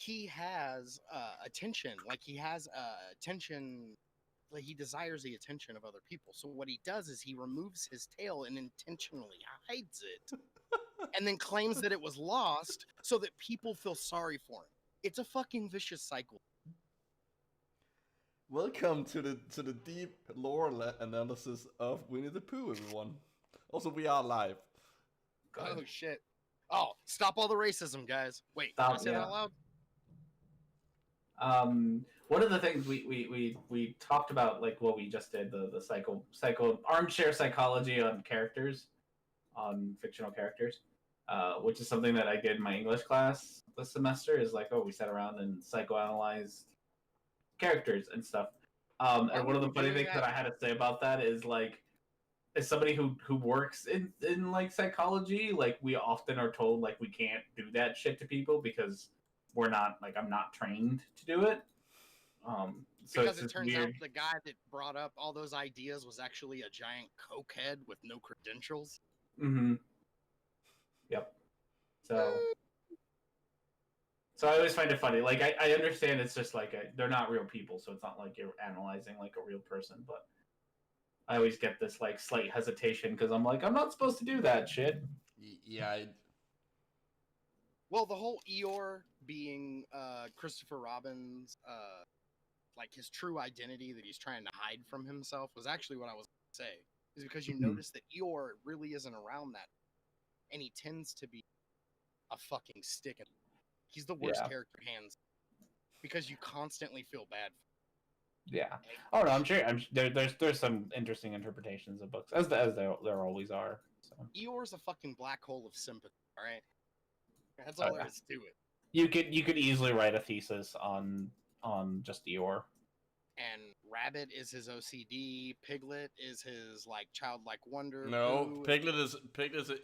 he has attention. Like he has attention. Like he desires the attention of other people. So what he does is he removes his tail and intentionally hides it, and then claims that it was lost so that people feel sorry for him. It's a fucking vicious cycle. Welcome to the deep lore analysis of Winnie the Pooh, everyone. Also, we are live. Oh shit! Oh, stop all the racism, guys. Wait, Stop, did I say that out loud? One of the things we talked about, like what we just did, the psycho armchair psychology on characters, on fictional characters, which is something that I did in my English class this semester. Is like, we sat around and psychoanalyzed characters and stuff. And one of the funny things that I had to say about that is, like, as somebody who works in like psychology, like, we often are told like we can't do that shit to people because we're not, like, I'm not trained to do it. So because it turns out the guy that brought up all those ideas was actually a giant cokehead with no credentials. Mm-hmm. Yep. So I always find it funny. Like, I understand it's just like they're not real people, so it's not like you're analyzing like a real person. But I always get this like slight hesitation because I'm like, I'm not supposed to do that shit. Yeah. Well, the whole Eeyore being Christopher Robin's, like his true identity that he's trying to hide from himself was actually what I was going to say. Is because you notice that Eeyore really isn't around that, and he tends to be a fucking stick. He's the worst character hands because you constantly feel bad for him. Yeah. Oh no, I'm sure. There's some interesting interpretations of books as there always are. So. Eeyore's a fucking black hole of sympathy. All right. That's all there is to it. You could easily write a thesis on just Eeyore. And Rabbit is his OCD. Piglet is his like childlike wonder. No, Pooh Piglet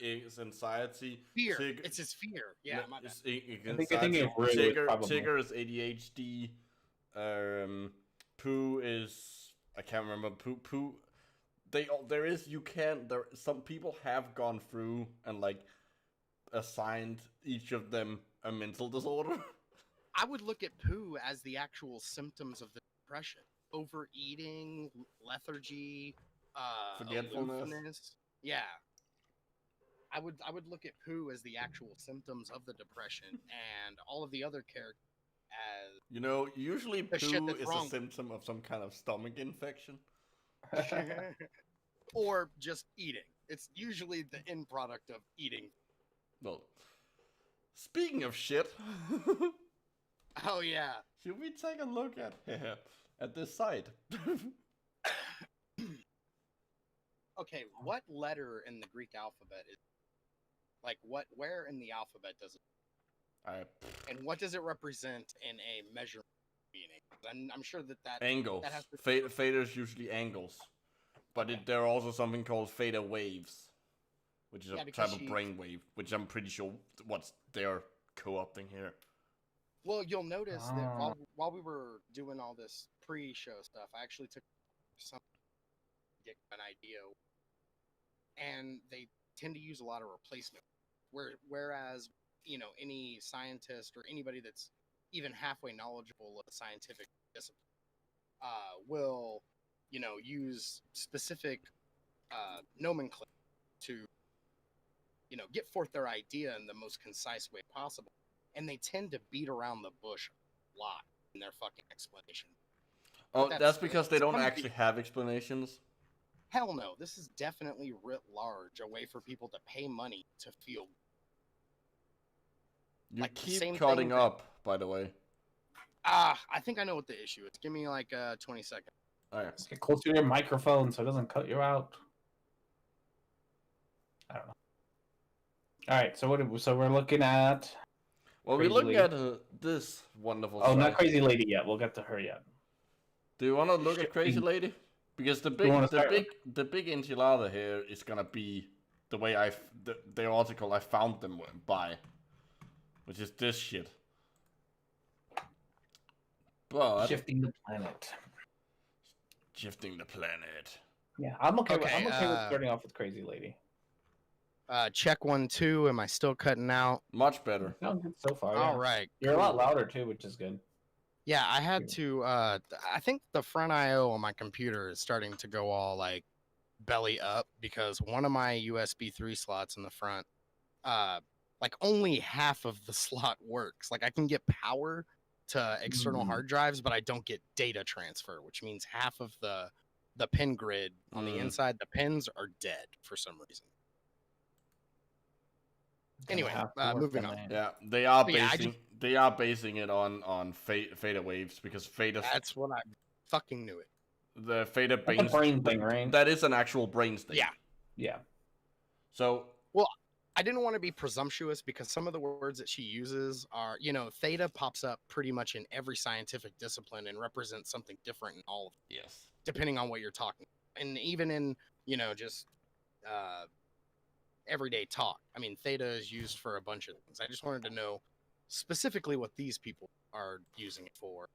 is anxiety. Fear. It's his fear. Yeah, my bad. Tigger is ADHD. Pooh is, I can't remember. Pooh. Some people have gone through and like assigned each of them a mental disorder. I would look at Pooh as the actual symptoms of the depression: overeating, lethargy, forgetfulness. Yeah, I would look at Pooh as the actual symptoms of the depression, and all of the other characters as usually Pooh is a symptom of some kind of stomach infection, or just eating. It's usually the end product of eating. Well, speaking of shit. Oh yeah. Should we take a look at this site? Okay, what letter in the Greek alphabet is like where in the alphabet does it? And what does it represent in a measurement meaning? I'm sure that angles. That has to Theta is usually angles, but there are also something called theta waves, which is a type of brainwave, which I'm pretty sure what they're co-opting here. Well, you'll notice that while we were doing all this pre-show stuff, I actually took some to get an idea, and they tend to use a lot of replacement. Whereas, any scientist or anybody that's even halfway knowledgeable of a scientific discipline will, use specific nomenclature to, get forth their idea in the most concise way possible. And they tend to beat around the bush a lot in their fucking explanation. Oh, that's because they don't actually have explanations? Hell no. This is definitely writ large a way for people to pay money to feel. You keep cutting up, by the way. I think I know what the issue is. Give me like 20 seconds. All right. Let's get close to your microphone so it doesn't cut you out. I don't know. All right, so we're looking at. Well, we look at this wonderful. Oh, not Crazy Lady yet. We'll get to her yet. Do you want to look at Crazy Lady? Because the big enchilada here is gonna be the way the article I found them by, which is this shit. But shifting the planet. Shifting the planet. Yeah, I'm okay with starting off with Crazy Lady. Check 1, 2. Am I still cutting out? Much better. Sounds good so far. All Yeah. right. You're a lot cool. louder too, which is good. Yeah, I had to. I think the front I/O on my computer is starting to go all like belly up because one of my USB 3 slots in the front, like only half of the slot works. Like I can get power to external hard drives, but I don't get data transfer, which means half of the pin grid on the inside, the pins are dead for some reason. Anyway, moving on. Yeah, they are But yeah, they are basing it on theta waves because theta. That's what I fucking knew it. The theta That's a brain thing, right? That is an actual brain state. Yeah. Yeah. So. Well, I didn't want to be presumptuous because some of the words that she uses are, you know, theta pops up pretty much in every scientific discipline and represents something different in all of them. Yes. Depending on what you're talking about. And even in, you know, just everyday talk. I mean, theta is used for a bunch of things. I just wanted to know specifically what these people are using it for.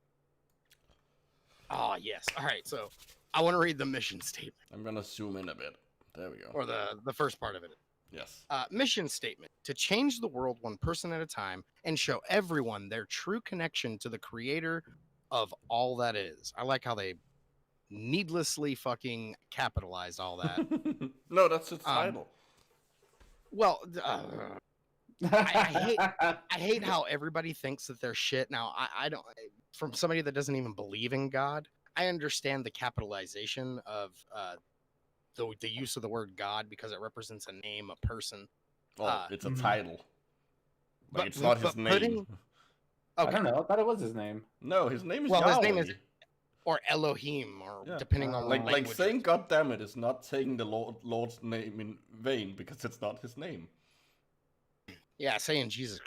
Ah, yes. All right, so I want to read the mission statement. I'm going to zoom in a bit. There we go. Or the first part of it. Yes. Mission statement: to change the world one person at a time and show everyone their true connection to the creator of all that is. I like how they needlessly fucking capitalized all that. No, that's its title. Well, I hate how everybody thinks that they're shit. Now, I don't. From somebody that doesn't even believe in God, I understand the capitalization of the use of the word God because it represents a name, a person. Oh, it's a title. But it's not his name. I don't know. I thought it was his name. No, his name is Well, Yahweh. his name is or Elohim, or depending on like saying "God damn it" is not taking the Lord's name in vain because it's not his name. Yeah, saying Jesus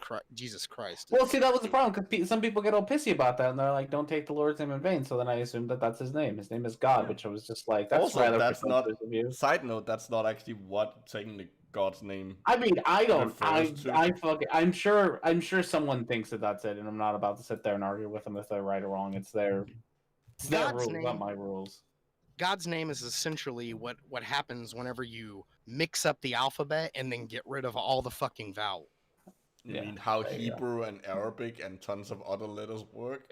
Christ. Well, see, that was the problem because some people get all pissy about that, and they're like, "Don't take the Lord's name in vain." So then I assumed that that's his name. His name is God, which I was just like, "That's also, rather that's not." of you. Side note: that's not actually what taking the God's name. I mean, I don't. I fucking. I'm sure someone thinks that that's it, and I'm not about to sit there and argue with them if they're right or wrong. It's their rules, not my rules. God's name is essentially what happens whenever you mix up the alphabet and then get rid of all the fucking vowels. You mean how Hebrew and Arabic and tons of other letters work?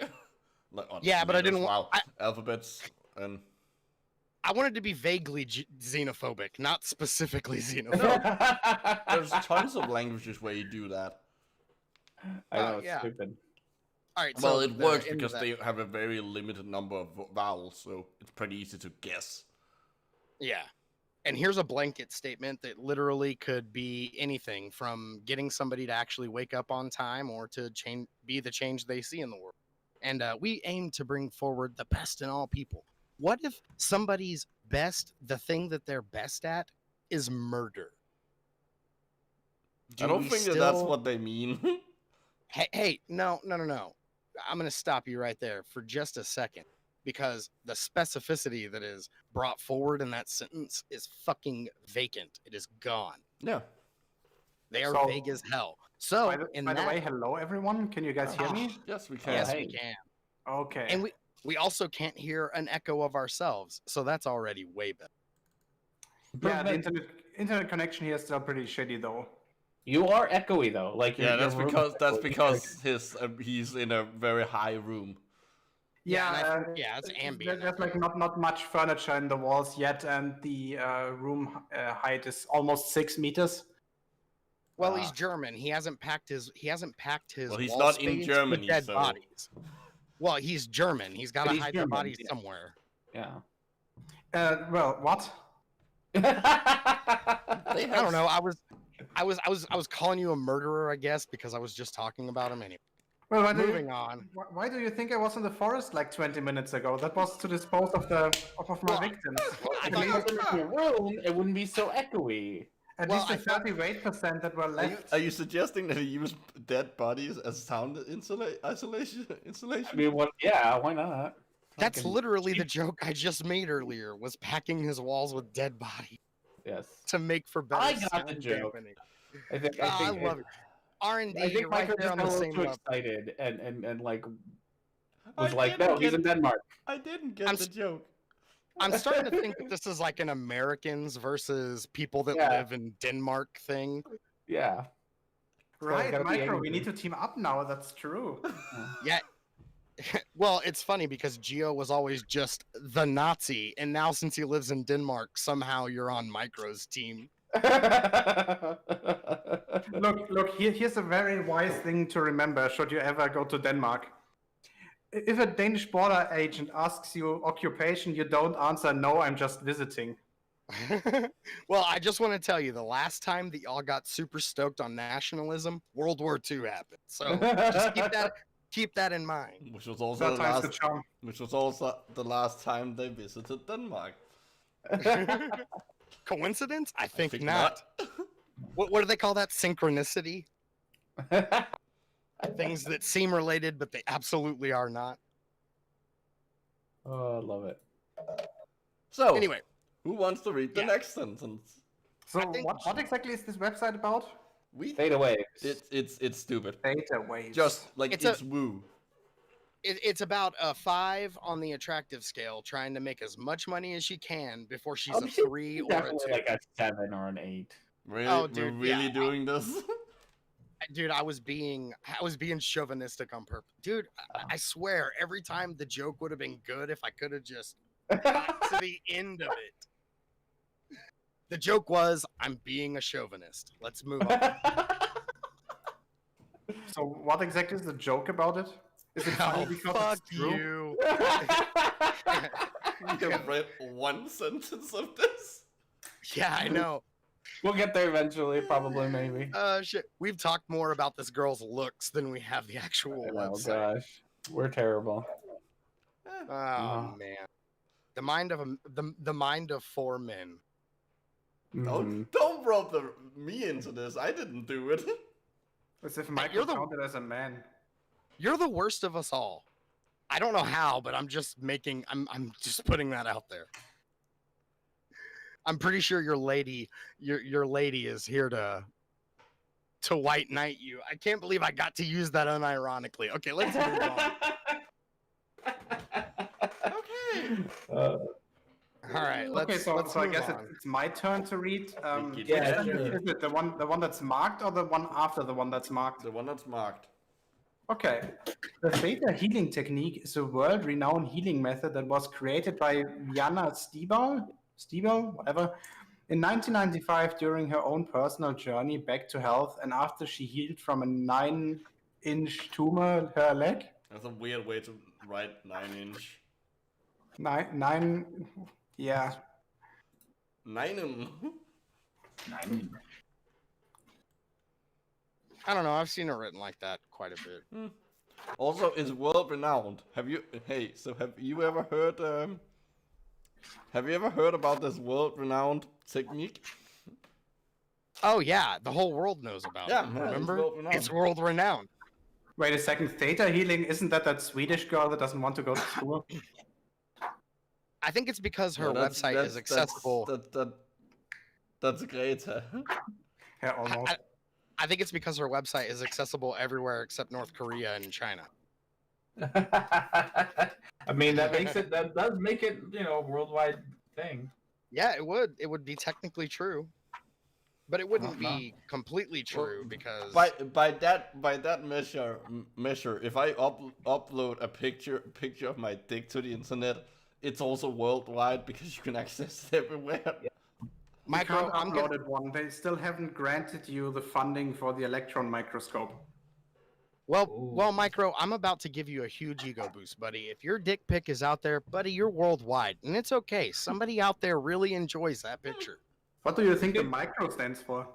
But letters, I didn't want alphabets and. I wanted to be vaguely xenophobic, not specifically xenophobic. There's tons of languages where you do that. I know, it's stupid. All right, well, it works because they have a very limited number of vowels, so it's pretty easy to guess. Yeah. And here's a blanket statement that literally could be anything from getting somebody to actually wake up on time or to be the change they see in the world. And we aim to bring forward the best in all people. What if somebody's best, the thing that they're best at, is murder? I don't think that's what they mean. Hey, no. I'm going to stop you right there for just a second. Because the specificity that is brought forward in that sentence is fucking vacant. It is gone. Yeah. They are vague as hell. So, by the way, hello everyone. Can you guys hear me? Yes, we can. Yes, we can. Okay. And we also can't hear an echo of ourselves. So that's already way better. Yeah, the internet connection here is still pretty shitty though. You are echoey though. Like that's because he's in a very high room. Yeah, it's ambient. There's like not much furniture in the walls yet, and the room height is almost 6 meters. Well, he's German. He hasn't packed his. Well, he's wall not in space Germany. With dead bodies. Well, he's German. He's got to hide the bodies somewhere. Yeah. Well, what? I don't know. I was calling you a murderer, I guess, because I was just talking about him anyway. Well, moving on. Why do you think I was in the forest like 20 minutes ago? That was to dispose of my victims. If you were in your room, it wouldn't be so echoey. At least the 38% that were left. Are you suggesting that he used dead bodies as sound isolation? I mean, yeah, why not? That's literally the joke I just made earlier. Was packing his walls with dead bodies. Yes. To make for better. I got the joke. I love it. R&D, I think right Micro there on the just got same too level. excited and like was like, no, he's in Denmark. I didn't get the joke. I'm starting to think that this is like an Americans versus people that live in Denmark thing. Yeah. Right, Micro, we need to team up now. That's true. Yeah. Well, it's funny because Geo was always just the Nazi, and now since he lives in Denmark, somehow you're on Micro's team. Look. Here's a very wise thing to remember. Should you ever go to Denmark, if a Danish border agent asks you occupation, you don't answer no. I'm just visiting. Well, I just want to tell you, the last time that y'all got super stoked on nationalism, World War II happened. So just keep that in mind. Which was also the last time they visited Denmark. Coincidence? I think not. What do they call that? Synchronicity? Things that seem related, but they absolutely are not. Oh, I love it. So, anyway, who wants to read the next sentence? So, what exactly is this website about? Theta waves. It's stupid. Theta waves. Just like it's woo. It's about a 5 on the attractive scale, trying to make as much money as she can before she's a 3 or a 2. Like a 7 or an 8. Really? Oh, dude, we're really doing this? Dude, I was being chauvinistic on purpose. Dude, I swear, every time the joke would have been good if I could have just got to the end of it. The joke was, I'm being a chauvinist. Let's move on. So what exactly is the joke about it? Is it funny because fuck it's true? you. You have read one sentence of this? Yeah, I know. We'll get there eventually, probably, maybe. Shit. We've talked more about this girl's looks than we have the actual website. Oh gosh, we're terrible. Oh man, the mind of 4 men. Don't rope me into this. I didn't do it. As if Michael counted as a man. You're the worst of us all. I don't know how, but I'm just putting that out there. I'm pretty sure your lady is here to white knight you. I can't believe I got to use that unironically. Okay, let's move on. Okay. All right. Let's I guess it's my turn to read. Yeah. Is it the one that's marked or the one after the one that's marked? The one that's marked. Okay. The Theta healing technique is a world-renowned healing method that was created by Vianna Stiebel, whatever, in 1995 during her own personal journey back to health and after she healed from a 9-inch tumor her leg. That's a weird way to write 9-inch. 9, yeah. 9. I don't know. I've seen it written like that quite a bit. Also, it's world renowned. Have you ever heard? Have you ever heard about this world renowned technique? Oh yeah, the whole world knows about it. Remember? It's world renowned. Wait a second. Theta healing, isn't that Swedish girl that doesn't want to go to school? I think it's because her website is accessible. That's great. Yeah, almost. I think it's because her website is accessible everywhere except North Korea and China. I mean, that does make it, a worldwide thing. Yeah, it would. It would be technically true, but it wouldn't be completely true because by that measure, if I upload a picture of my dick to the internet, it's also worldwide because you can access it everywhere. Yeah. Micro, I'm uploaded one. They still haven't granted you the funding for the electron microscope. Well, Micro, I'm about to give you a huge ego boost, buddy. If your dick pic is out there, buddy, you're worldwide, and it's okay. Somebody out there really enjoys that picture. What do you think the micro stands for?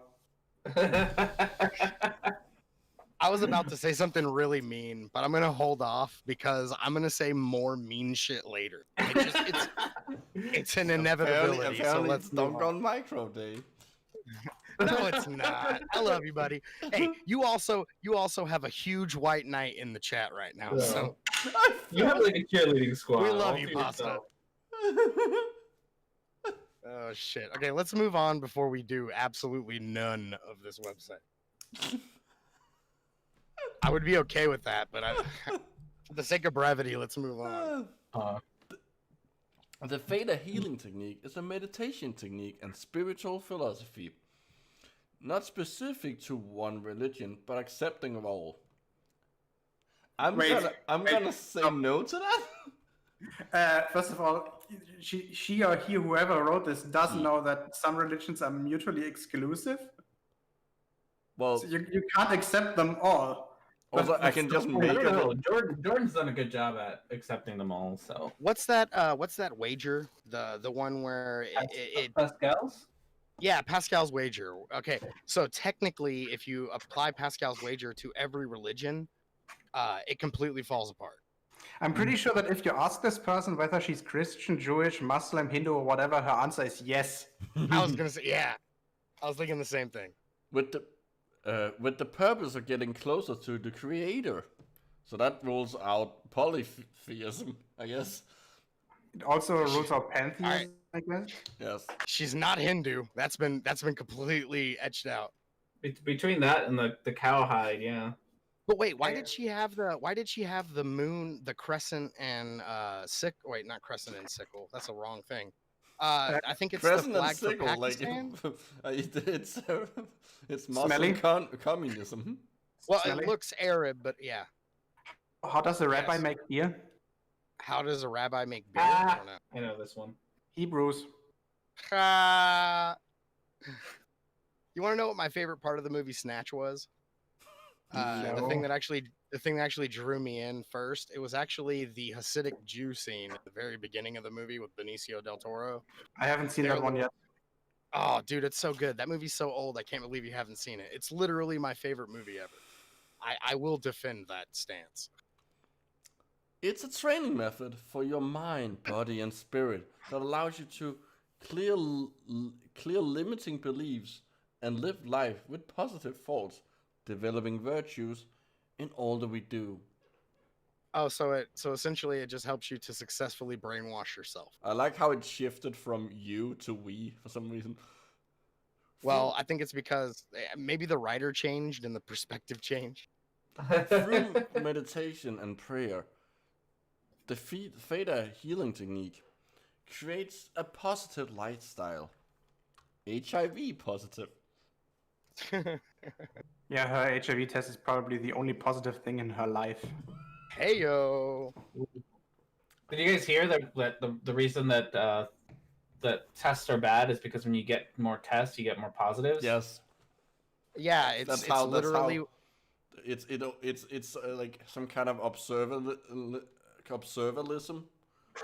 I was about to say something really mean, but I'm gonna hold off because I'm gonna say more mean shit later. It's an inevitability. Apparently so let's dunk on Micro Day. No, it's not. I love you, buddy. Hey, you also have a huge white knight in the chat right now. Yeah. So you have like a cheerleading squad. We love you, Pasta. Oh shit. Okay, let's move on before we do absolutely none of this website. I would be okay with that, but for the sake of brevity, let's move on. The ThetaHealing technique is a meditation technique and spiritual philosophy, not specific to one religion, but accepting of all. I'm gonna say no to that. First of all, she or he, whoever wrote this, doesn't know that some religions are mutually exclusive. Well, so you can't accept them all. Also, I can just make it. Jordan's done a good job at accepting them all. So what's that wager? The one where it Pascal's? Yeah, Pascal's wager. Okay, so technically, if you apply Pascal's wager to every religion, it completely falls apart. I'm pretty sure that if you ask this person whether she's Christian, Jewish, Muslim, Hindu, or whatever, her answer is yes. I was gonna say yeah. I was thinking the same thing. With the purpose of getting closer to the creator. So that rules out polytheism, I guess. It also rules out pantheism, I guess. Yes. She's not Hindu. That's been completely etched out. Between that and the cowhide, yeah. But wait, why did she have the moon, the crescent, and not crescent and sickle. That's the wrong thing. I think it's Crescent the flag and sickle, for Pakistan. It's Muslim communism. Well, Smelly? it looks Arab, but yeah. How does a rabbi make beer? How does a rabbi make beer? Ah, I don't know. I know this one. Hebrews. You want to know what my favorite part of the movie Snatch was? No. The thing that actually drew me in first. It was actually the Hasidic Jew scene at the very beginning of the movie with Benicio del Toro. I haven't seen that one yet. Oh, dude, it's so good. That movie's so old. I can't believe you haven't seen it. It's literally my favorite movie ever. I will defend that stance. It's a training method for your mind, body, and spirit that allows you to clear limiting beliefs and live life with positive thoughts, developing virtues in all that we do. Oh, so essentially it just helps you to successfully brainwash yourself. I like how it shifted from you to we for some reason. Well, I think it's because maybe the writer changed and the perspective changed. Through meditation and prayer, the ThetaHealing technique creates a positive lifestyle. HIV positive. Yeah, her HIV test is probably the only positive thing in her life. Hey yo! Did you guys hear that the reason that that tests are bad is because when you get more tests, you get more positives? Yes. Yeah, it's literally. It's like some kind of observalism.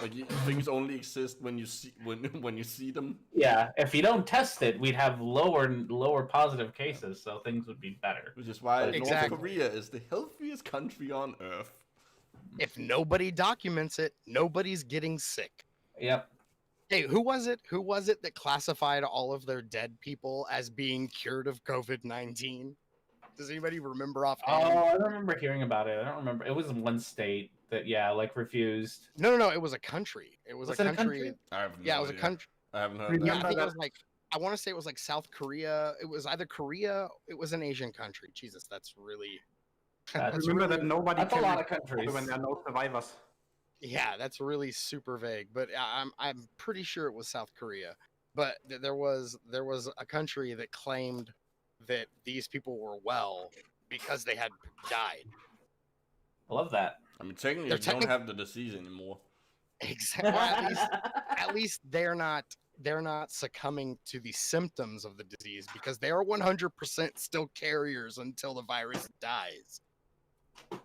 Like things only exist when you see when you see them. Yeah, if you don't test it, we'd have lower positive cases, so things would be better. Which is why Exactly. North Korea is the healthiest country on earth. If nobody documents it, nobody's getting sick. Yep. Hey, who was it that classified all of their dead people as being cured of COVID-19? Does anybody remember offhand? Oh, I don't remember hearing about it. I don't remember. It was in one state that refused. No. It was a country. It was a country. I have no Yeah, it was a idea. country. I haven't heard Remember Yeah, I that. think it was like. I want to say it was like South Korea. It was either Korea. It was an Asian country. Jesus, that's really. Remember that nobody That's a can lot of report countries. when there are no survivors. Yeah, that's really super vague, but I'm pretty sure it was South Korea. But there was a country that claimed that these people were well because they had died. I love that. I mean, technically, They're you don't have the disease anymore. Exactly. At least they're not succumbing to the symptoms of the disease because they are 100% still carriers until the virus dies.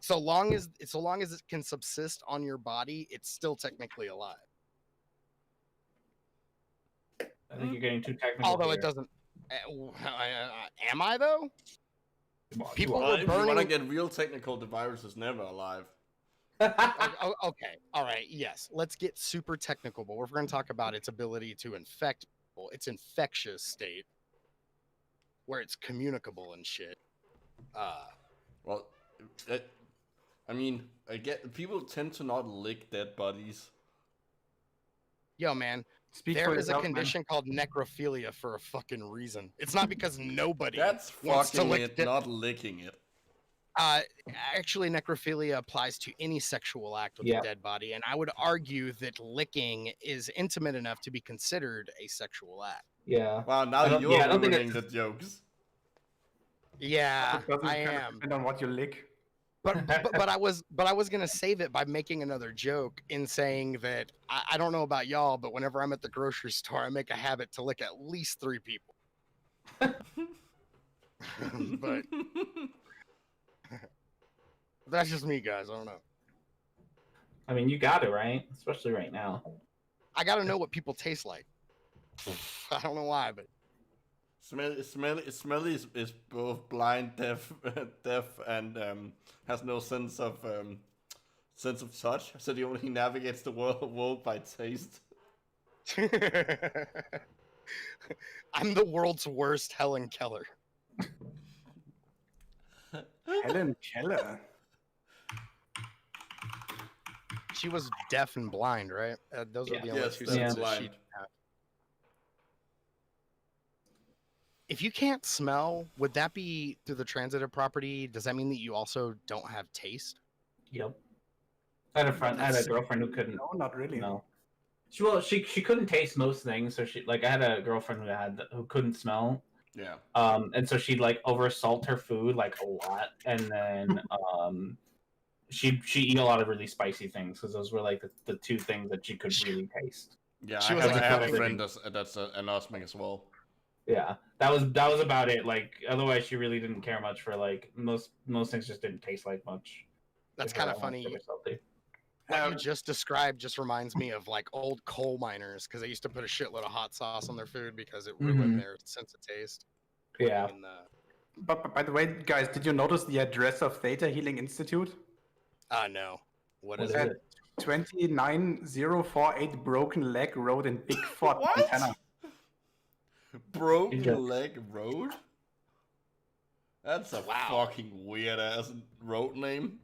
So long as it can subsist on your body, it's still technically alive. I think you're getting too technical. Although here. it doesn't. Am I though? People Well, were if you want to burning. get real technical, the virus is never alive. Okay, all right, yes. Let's get super technical, but we're going to talk about its ability to infect people, its infectious state, where it's communicable and shit. Well, I mean, I get people tend to not lick dead bodies. Yo, man, Speak there for is a yourself, man. condition called necrophilia for a fucking reason. It's not because nobody That's wants to fucking lick it, dead. not licking it. Actually, necrophilia applies to any sexual act with a dead body, and I would argue that licking is intimate enough to be considered a sexual act. Yeah. Wow, now you're ruining the jokes. Yeah, I am. Depend on what you lick. But I was gonna save it by making another joke in saying that I don't know about y'all, but whenever I'm at the grocery store, I make a habit to lick at least 3 people. But that's just me, guys. I don't know. I mean, you got it, right? Especially right now. I gotta know what people taste like. I don't know why, but Smelly is both blind, deaf, and has no sense of touch. So he navigates the world by taste. I'm the world's worst Helen Keller. Helen Keller. She was deaf and blind, right? Those are the only 2 senses she had. If you can't smell, would that be through the transitive property? Does that mean that you also don't have taste? Yep. I had a girlfriend who couldn't. No, not really. No. She couldn't taste most things, so I had a girlfriend who couldn't smell. Yeah. And so she'd like over salt her food like a lot, and then she'd eat a lot of really spicy things because those were like the 2 things that she could really taste. Yeah, I have a friend that's an asthmatic as well. Yeah, that was about it. Like, otherwise, she really didn't care much for like most things. Just didn't taste like much. That's kind of funny. What you just described just reminds me of like old coal miners because they used to put a shitload of hot sauce on their food because it ruined their sense of taste. Yeah. But by the way, guys, did you notice the address of ThetaHealing Institute? No. What is it? 29048 Broken Leg Road in Big Fort, Montana. Broken Leg Road? That's a fucking weird ass road name.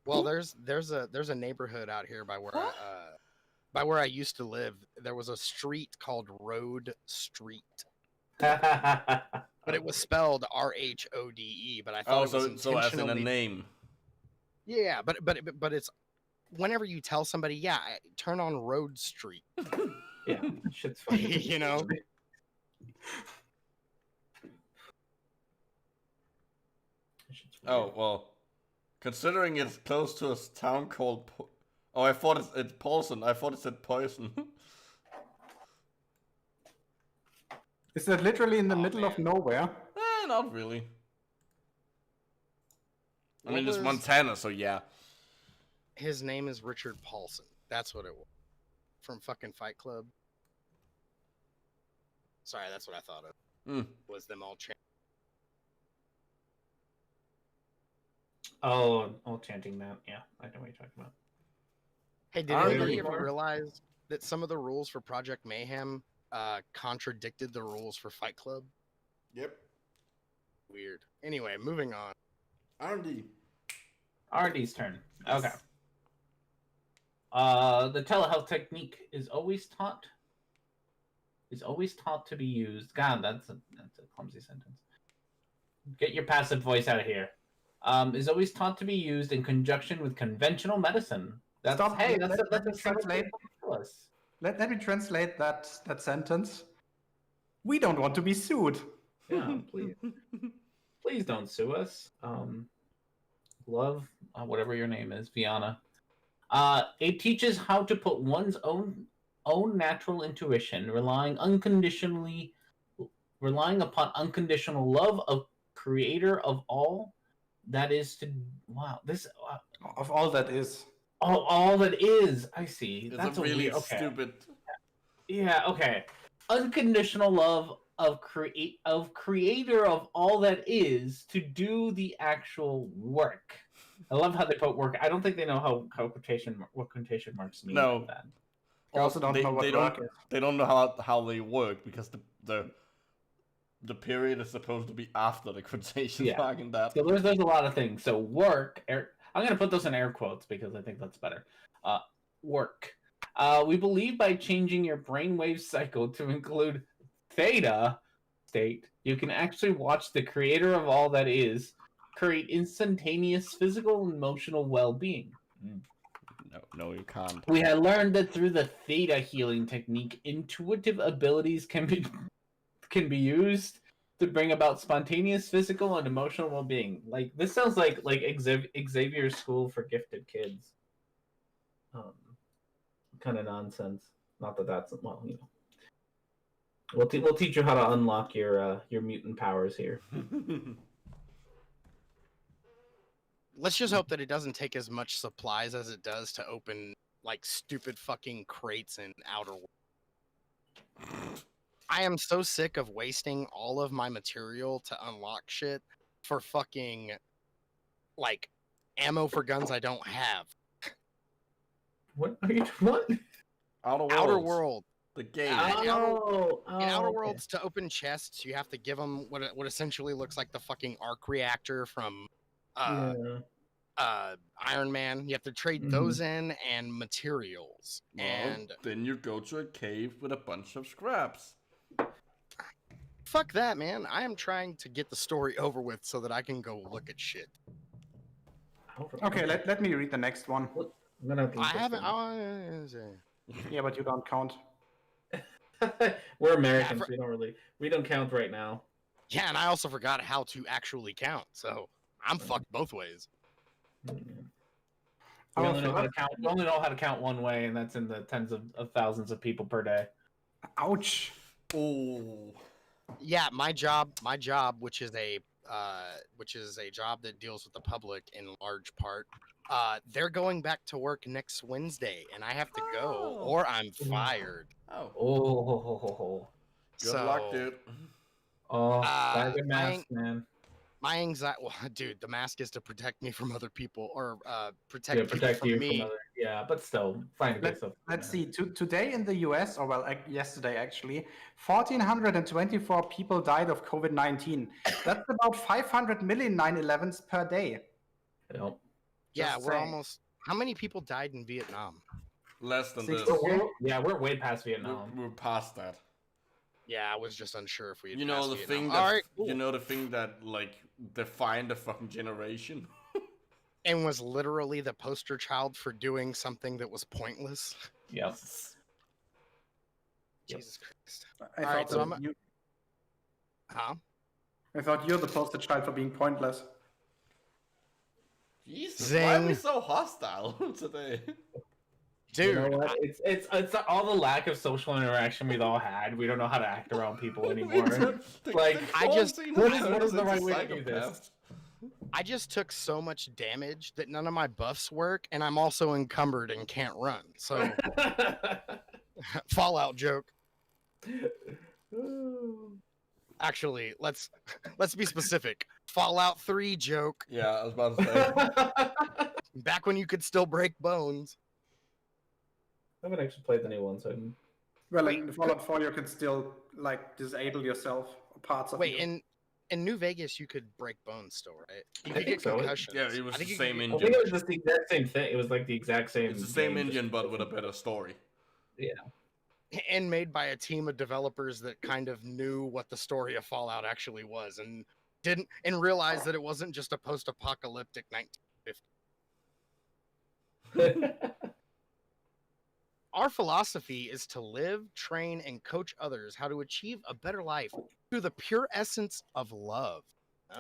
Well, there's a neighborhood out here by where I used to live. There was a street called Road Street, but it was spelled RHODE. But I thought it was intentionally... as in a name. Yeah, but it's whenever you tell somebody, turn on Road Street. Yeah, shit's funny. You know. Oh well. Considering it's close to a town called... Oh, I thought it's Paulson. I thought it said Poison. Is that literally in the middle of nowhere? Not really. I mean, it's Montana, so yeah. His name is Richard Paulson. That's what it was. From fucking Fight Club. Sorry, that's what I thought of. Was them all chanting. Oh, all chanting that. Yeah, I know what you're talking about. Hey, did anybody ever realize that some of the rules for Project Mayhem contradicted the rules for Fight Club? Yep. Weird. Anyway, moving on. R&D. R&D's turn. Okay. The telehealth technique is always taught to be used. God, that's a clumsy sentence. Get your passive voice out of here. Is always taught to be used in conjunction with conventional medicine. Let me translate that sentence. We don't want to be sued. Yeah, please. Please don't sue us. Love, whatever your name is, Viana. It teaches how to put one's own natural intuition, relying upon unconditional love of creator of all that is to of all that is. All that is. I see. That's really stupid. Yeah. Okay. Unconditional love of creator of all that is to do the actual work. I love how they put work. I don't think they know what quotation marks mean. No. That. They also don't know what work is. They don't know how they work because the period is supposed to be after the quotation mark in that. So there's a lot of things. So work. I'm gonna put those in air quotes because I think that's better. Work. We believe by changing your brainwave cycle to include theta, state, you can actually watch the creator of all that is create instantaneous physical and emotional well-being. No, you can't. We had learned that through the theta healing technique, intuitive abilities can be used to bring about spontaneous physical and emotional well-being. Like, this sounds like Xavier's School for Gifted Kids. Kind of nonsense. Not that that's, well, you know. We'll teach you how to unlock your mutant powers here. Let's just hope that it doesn't take as much supplies as it does to open like stupid fucking crates in Outer Worlds. I am so sick of wasting all of my material to unlock shit for fucking like ammo for guns I don't have. What are you? What? Outer World. The game. In Outer okay. Worlds, to open chests, you have to give them what essentially looks like the fucking arc reactor from Iron Man. You have to trade those in and materials. Well, and then you go to a cave with a bunch of scraps. fuck that, man. I am trying to get the story over with so that I can go look at shit. Okay, let me read the next one. I'm gonna have to I haven't. Yeah, but you don't count. We're Americans. Yeah, we don't count right now. Yeah, and I also forgot how to actually count, so I'm fucked both ways. We only know how to count. We only know how to count one way, and that's in the tens of thousands of people per day. Ouch. Oh. Yeah, my job, which is a job that deals with the public in large part. They're going back to work next Wednesday, and I have to go, or I'm fired. Oh. Good luck, dude. Oh, buy the mask, man. My anxiety, well, dude, the mask is to protect me from other people, or protect you from me. Yeah, but still, find a good Let's see. Today in the US, or well, yesterday actually, 1,424 people died of COVID-19. That's about 500 million 9/11s per day. Yep. Yeah, we're almost. How many people died in Vietnam? Less than this. We're way past Vietnam. We're past that. Yeah, I was just unsure if we had You know the thing that you know the thing that like defined a fucking generation. And was literally the poster child for doing something that was pointless. Yep. Jesus Christ. I thought you're the poster child for being pointless. Jesus, why are we so hostile today? Dude, you know what? It's all the lack of social interaction we've all had. We don't know how to act around people anymore. What is the right way to do this? I just took so much damage that none of my buffs work, and I'm also encumbered and can't run. So, Fallout joke. Actually, let's be specific. Fallout 3 joke. Yeah, I was about to say. Back when you could still break bones. I haven't actually played the new one, so. Well, in Fallout 4, you could still like disable yourself parts of. Wait, in New Vegas, you could break bones still, right? You could get concussions. Yeah, it was the same engine. I think it was just the exact same thing. It was like the exact same. It's the same engine, but with a better story. Yeah. And made by a team of developers that kind of knew what the story of Fallout actually was, and realized that it wasn't just a post-apocalyptic 1950. Our philosophy is to live, train, and coach others how to achieve a better life through the pure essence of love.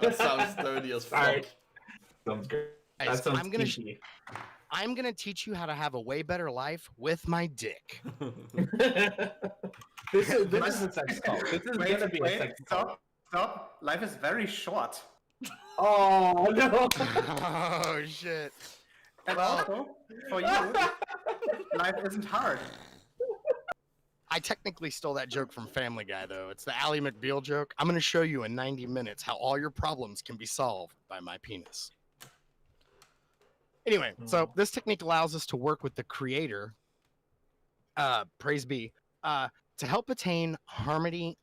That sounds dirty as fuck. Right. Sounds good. Guys, I'm gonna teach you how to have a way better life with my dick. This is a sex call. This is gonna be a sex call. Stop. Life is very short. Oh no. Oh shit. And also, for you, life isn't hard. I technically stole that joke from Family Guy, though. It's the Ally McBeal joke. I'm going to show you in 90 minutes how all your problems can be solved by my penis. Anyway, so this technique allows us to work with the creator, praise be, to help attain harmony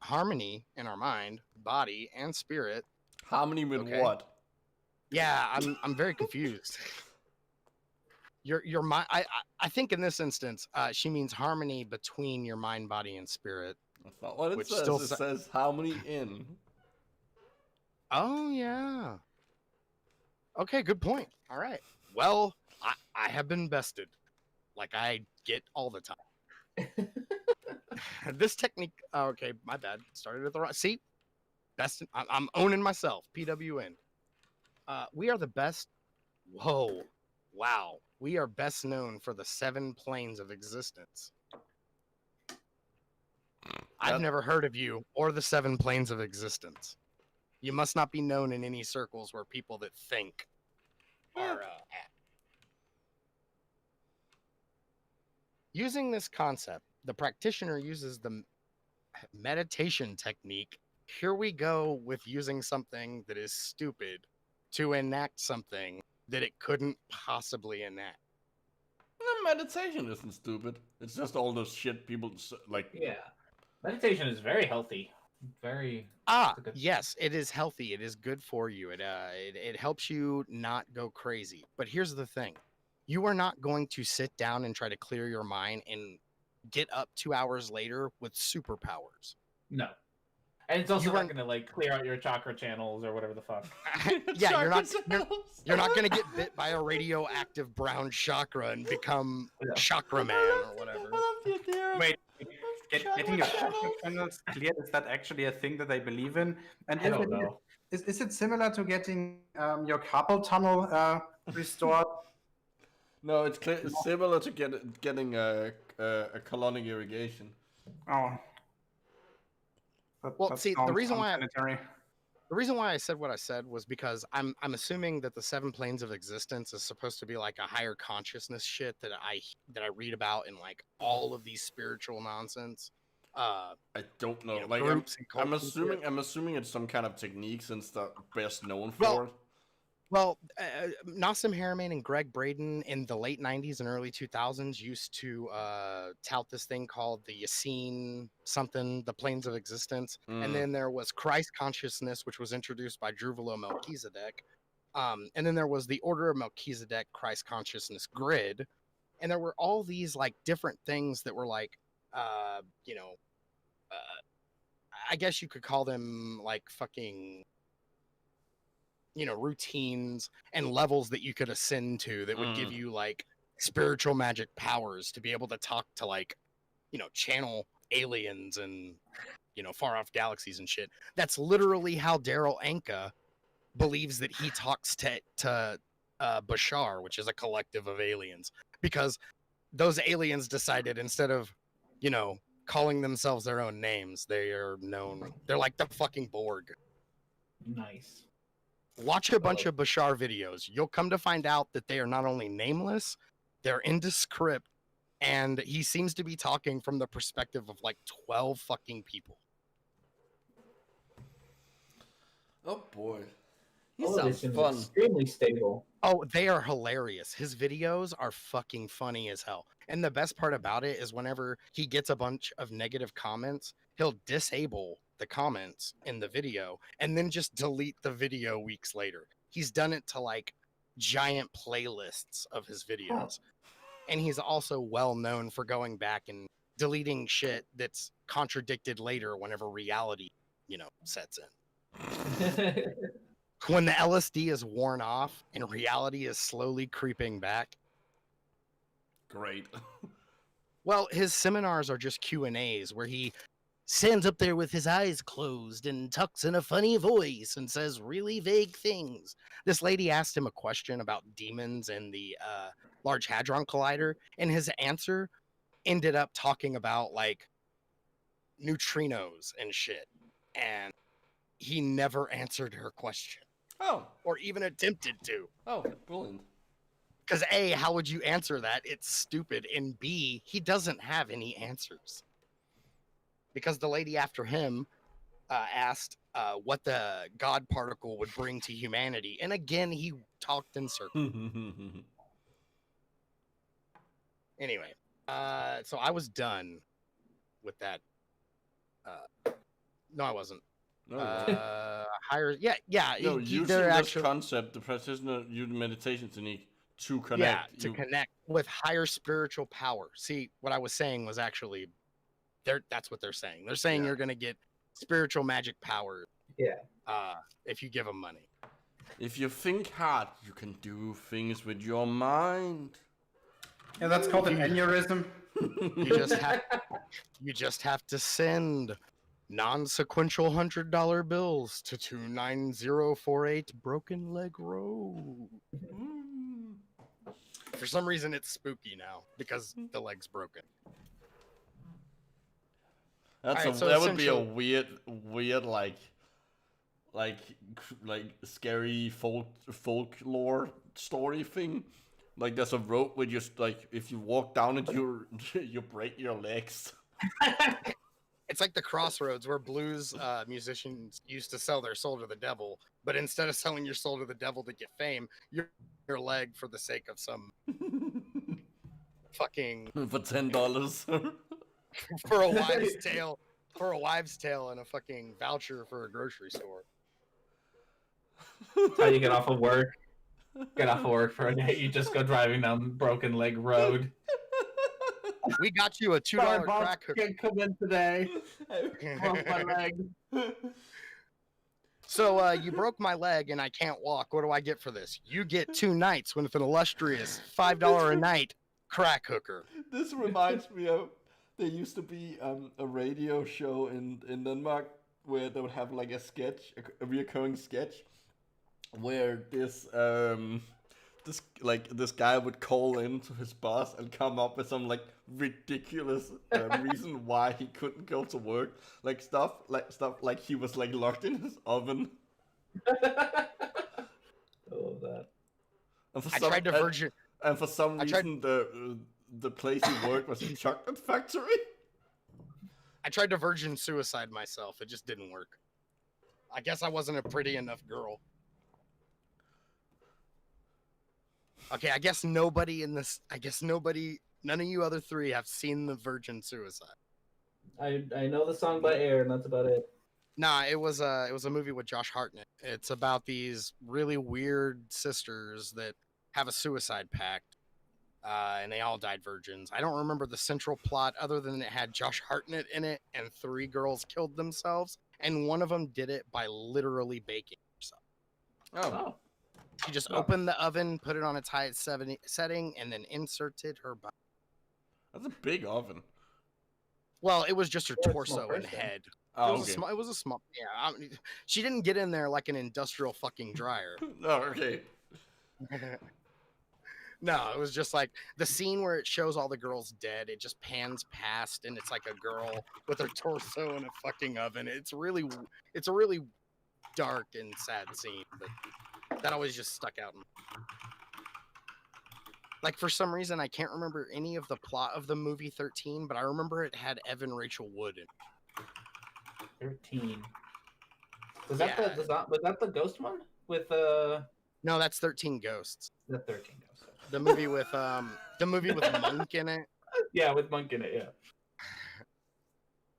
in our mind, body, and spirit. Harmony with what? Yeah, I'm very confused. Your mind. I think in this instance, she means harmony between your mind, body, and spirit. That's not what it Which says. still It says how many in. Oh, yeah. Okay, good point. All right. Well, I have been bested, like I get all the time. This technique. Oh, okay, my bad. Started at the right. See, best. I'm owning myself. PWN. We are the best. Whoa, wow. We are best known for the 7 planes of existence. I've never heard of you or the 7 planes of existence. You must not be known in any circles where people that think are at. Using this concept, the practitioner uses the meditation technique. Here we go with using something that is stupid to enact something that it couldn't possibly enact. Meditation isn't stupid. It's just all those shit people like. Yeah, meditation is very healthy. Very. Yes, it is healthy. It is good for you. It helps you not go crazy. But here's the thing: you are not going to sit down and try to clear your mind and get up 2 hours later with superpowers. No. And it's also not going to like clear out your chakra channels or whatever the fuck. Yeah, you're not going to get bit by a radioactive brown chakra and become Chakra Man or whatever. Wait, getting your chakra channels cleared, is that actually a thing that they believe in? And I don't know. Is it similar to getting your carpal tunnel restored? No, it's similar to getting a colonic irrigation. Oh. Well, see, the reason why I said what I said was because I'm assuming that the 7 planes of existence is supposed to be like a higher consciousness shit that I read about in like all of these spiritual nonsense. I don't know. Like I'm assuming it's some kind of technique since the best known for. Well, Nassim Haramein and Greg Braden in the late 90s and early 2000s used to tout this thing called the Yassine something, the planes of existence. And then there was Christ consciousness, which was introduced by Druvalo Melchizedek. And then there was the Order of Melchizedek Christ consciousness grid. And there were all these like different things that were like, I guess you could call them like fucking... routines and levels that you could ascend to that would give you like spiritual magic powers to be able to talk to like, channel aliens and, far off galaxies and shit. That's literally how Daryl Anka believes that he talks to Bashar, which is a collective of aliens, because those aliens decided instead of, calling themselves their own names, they're like the fucking Borg. Nice. Watch a bunch of Bashar videos. You'll come to find out that they are not only nameless, they're indescript, and he seems to be talking from the perspective of like 12 fucking people. Oh boy. He sounds fun. Extremely stable. Oh, they are hilarious. His videos are fucking funny as hell. And the best part about it is whenever he gets a bunch of negative comments, he'll disable the comments in the video and then just delete the video weeks later. He's done it to like giant playlists of his videos. And he's also well known for going back and deleting shit that's contradicted later whenever reality, sets in. When the LSD is worn off and reality is slowly creeping back. Great. Well, his seminars are just Q&As where he stands up there with his eyes closed and talks in a funny voice and says really vague things. This lady asked him a question about demons and the Large Hadron Collider, and his answer ended up talking about like neutrinos and shit. And he never answered her question. Oh. Or even attempted to. Oh, brilliant. Because A, how would you answer that? It's stupid. And B, he doesn't have any answers. Because the lady after him asked what the God particle would bring to humanity. And again, he talked in circles. Anyway, so I was done with that. No, I wasn't. No, higher, yeah. No, using this concept, the practitioner used meditation technique to connect. Yeah, to connect with higher spiritual power. See, what I was saying was actually That's what they're saying. They're saying you're gonna get spiritual magic powers. Yeah. If you give them money. If you think hard, you can do things with your mind. Yeah, that's called an aneurysm. You just have to send non-sequential $100 bills to 29048 Broken Leg Road. For some reason, it's spooky now because the leg's broken. That would be a weird like scary folklore story thing. Like there's a road where just like if you walk down it, you break your legs. It's like the crossroads where blues musicians used to sell their soul to the devil, but instead of selling your soul to the devil to get fame, your leg for the sake of some fucking for $10 for a wives' tale and a fucking voucher for a grocery store. That's how you get off of work. Get off of work for a day. You just go driving down Broken Leg Road. We got you a $2 crack hooker. Can't come in today. Broke my leg. So you broke my leg and I can't walk. What do I get for this? You get 2 nights with an illustrious $5 a night crack hooker. This reminds me of there used to be a radio show in Denmark where they would have like a sketch, a recurring sketch, where this guy would call in to his boss and come up with some like ridiculous reason why he couldn't go to work, like stuff like he was like locked in his oven. I love that. And for some reason, the place he worked was a chocolate factory. I tried to virgin suicide myself. It just didn't work. I guess I wasn't a pretty enough girl. Okay, none of you other 3 have seen the virgin suicide. I know the song by Air, and that's about it. Nah, it was a movie with Josh Hartnett. It's about these really weird sisters that have a suicide pact, and they all died virgins. I don't remember the central plot other than it had Josh Hartnett in it, and 3 girls killed themselves, and one of them did it by literally baking herself. Oh. She just opened the oven, put it on its highest setting, and then inserted her body. That's a big oven. Well, it was just her torso and head. Oh, it was a small. Yeah, she didn't get in there like an industrial fucking dryer. Oh, okay. No, it was just like the scene where it shows all the girls dead. It just pans past, and it's like a girl with her torso in a fucking oven. It's a really dark and sad scene, but that always just stuck out. Like, for some reason, I can't remember any of the plot of the movie 13, but I remember it had Evan Rachel Wood in it. 13. Was that the ghost one with No, that's 13 Ghosts. The 13 Ghosts. The movie with Monk in it. Yeah, with Monk in it. Yeah.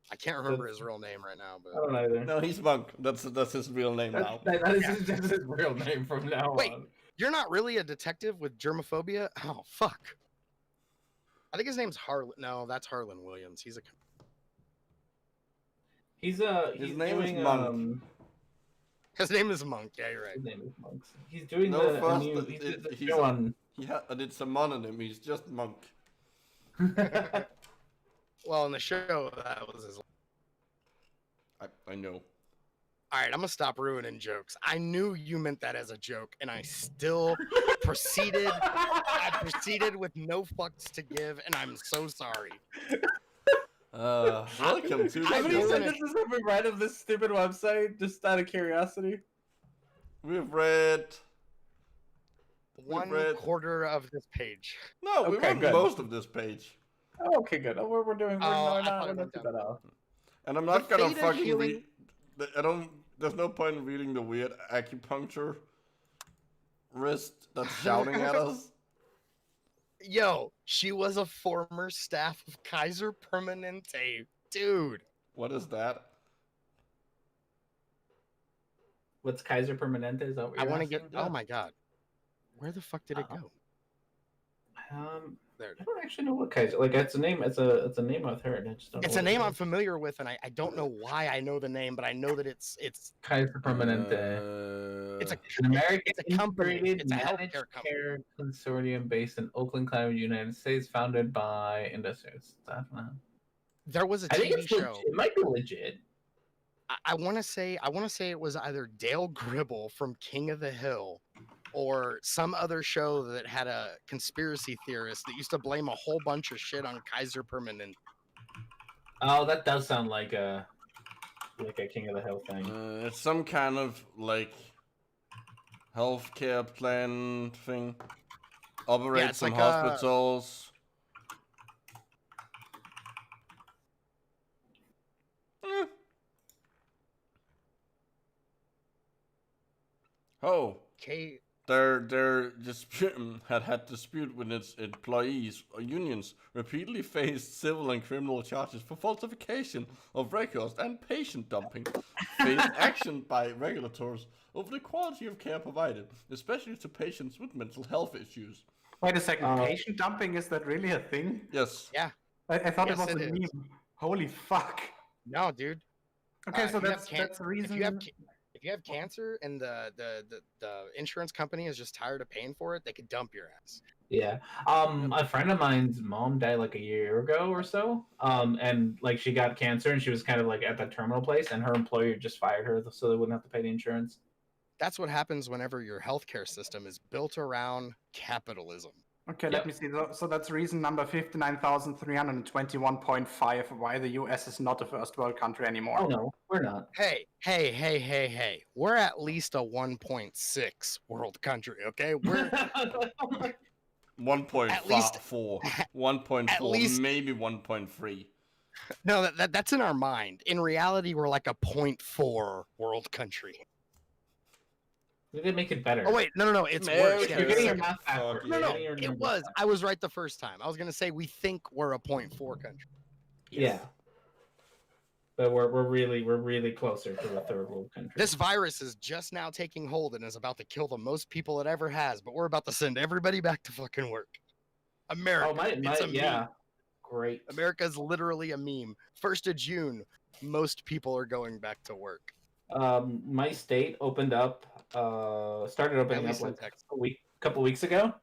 I can't remember his real name right now, but I don't either. No, he's Monk. That's his real name now. That is just his real name from now on. Wait, you're not really a detective with germophobia? Oh, fuck. I think his name's Harlan. No, that's Harlan Williams. His name is Monk. His name is Monk. Yeah, you're right. His name is Monk. He's doing I did some mononym. He's just Monk. Well, in the show, that was his. I know. All right, I'm gonna stop ruining jokes. I knew you meant that as a joke, and I still proceeded. I proceeded with no fucks to give, and I'm so sorry. Welcome to. How many sentences have we read of this stupid website? Just out of curiosity. We've read one quarter of this page. No, we read most of this page. Oh, okay, good. Oh, we're doing. We're not doing that all. And I'm not gonna fucking read. There's no point in reading the weird acupuncture wrist that's shouting at us. Yo, she was a former staff of Kaiser Permanente, dude. What is that? What's Kaiser Permanente? Is that what I want to get. Oh my god, where the fuck did it go? There it I is. don't actually know what Kaiser. Like it's a name. It's a name I've heard. I just don't. It's know a what name it I'm is. familiar with, and I don't know why I know the name, but I know that it's Kaiser Permanente. it's a An American it's a company. integrated It's a managed healthcare company. care consortium based in Oakland County, United States, founded by industrials. There was a I think TV it's show. legit. It might be legit. I want to say it was either Dale Gribble from King of the Hill or some other show that had a conspiracy theorist that used to blame a whole bunch of shit on Kaiser Permanente. Oh, that does sound like a King of the Hill thing. It's some kind of like healthcare plan thing. Operates it's some like hospitals. Oh, K. their dispute had dispute with its employees or unions. Repeatedly faced civil and criminal charges for falsification of records and patient dumping. Faced action by regulators over the quality of care provided, especially to patients with mental health issues. Wait a second. Patient dumping, is that really a thing? Yes. Yeah. I thought Yes, it was it a is. meme. Holy fuck. No, dude. Okay, so If you that's the reason. if you have cancer and the insurance company is just tired of paying for it, they could dump your ass. Yeah. A friend of mine's mom died like a year ago or so. And like she got cancer and she was kind of like at the terminal place, and her employer just fired her so they wouldn't have to pay the insurance. That's what happens whenever your healthcare system is built around capitalism. Okay, let me see. So that's reason number 59,321.5 why the US is not a first world country anymore. Oh no, we're not. Hey. We're at least a 1.6 world country, okay? We're 1.4, At least- 1.4, at least- maybe 1.3. no, that's in our mind. In reality, we're like a 0.4 world country. We did make it better. Oh wait, no, it's worse. America. Yeah, You're getting your Fuck math backwards. you. No, You're getting your it numbers was. backwards. I was right the first time. I was gonna say we think we're a 0.4 country. Yeah. But we're really closer to a third world country. This virus is just now taking hold and is about to kill the most people it ever has. But we're about to send everybody back to fucking work. America, it's a meme. Great. America's literally a meme. 1st of June, most people are going back to work. My state opened up, started opening up least in like Texas. a couple weeks ago,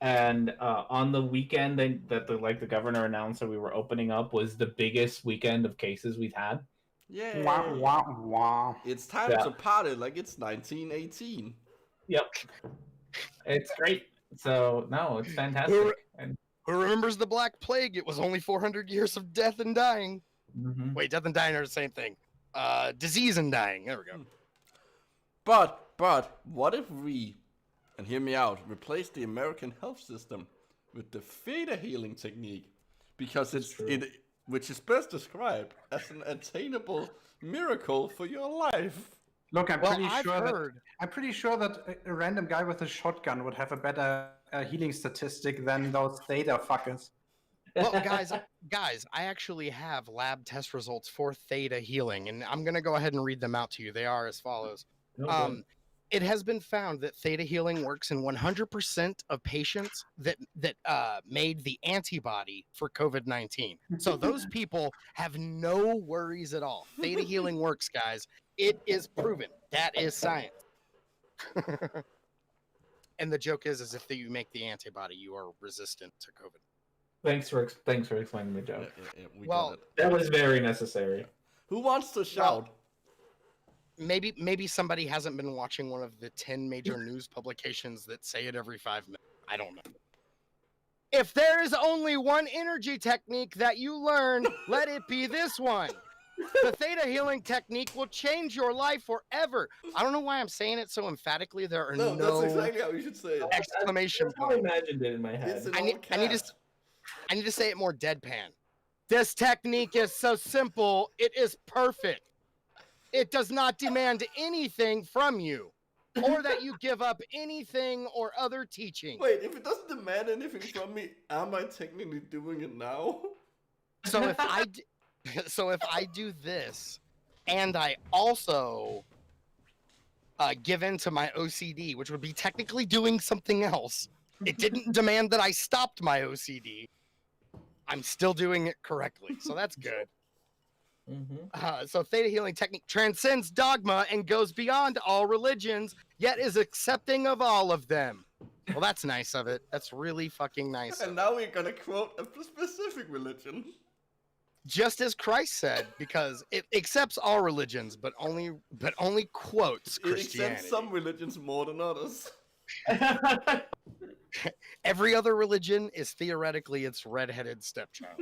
and on the weekend that the governor announced that we were opening up was the biggest weekend of cases we've had. Yeah. Wah, wah, wah. It's time to party like it's 1918. Yep, it's great. So no, it's fantastic. And Who remembers the Black Plague? It was only 400 years of death and dying. mhm. Wait, death and dying are the same thing. Disease and dying. There we go. But what if we, and hear me out, replace the American health system with the ThetaHealing technique, because which is best described as an attainable miracle for your life. Look, I've heard. I'm pretty sure that a random guy with a shotgun would have a better healing statistic than those theta fuckers. Well, guys, I actually have lab test results for ThetaHealing, and I'm gonna go ahead and read them out to you. They are as follows. It has been found that ThetaHealing works in 100% of patients that made the antibody for COVID-19. So those people have no worries at all. ThetaHealing works, guys. It is proven. That is science. And the joke is if you make the antibody, you are resistant to COVID. Thanks for explaining the joke. We Well, got it. That was very necessary. Who wants to shout? Maybe somebody hasn't been watching one of the 10 major news publications that say it every 5 minutes. I don't know. If there is only one energy technique that you learn, let it be this one. The ThetaHealing technique will change your life forever. I don't know why I'm saying it so emphatically. There are no that's exactly how you should say it. exclamation That's how I points. imagined it in my head. It's an I old need cat. I need to say it more deadpan. This technique is so simple, it is perfect. It does not demand anything from you, or that you give up anything or other teaching. Wait, if it doesn't demand anything from me, am I technically doing it now? So if I do this, and I also give in to my OCD, which would be technically doing something else, It didn't demand that I stopped my OCD. I'm still doing it correctly, so that's good. So theta healing technique transcends dogma and goes beyond all religions, yet is accepting of all of them. Well, that's nice of it. That's really fucking nice. And now we're gonna quote a specific religion. Just as Christ said, because it accepts all religions, but only quotes Christianity. It accepts some religions more than others. Every other religion is theoretically its redheaded stepchild.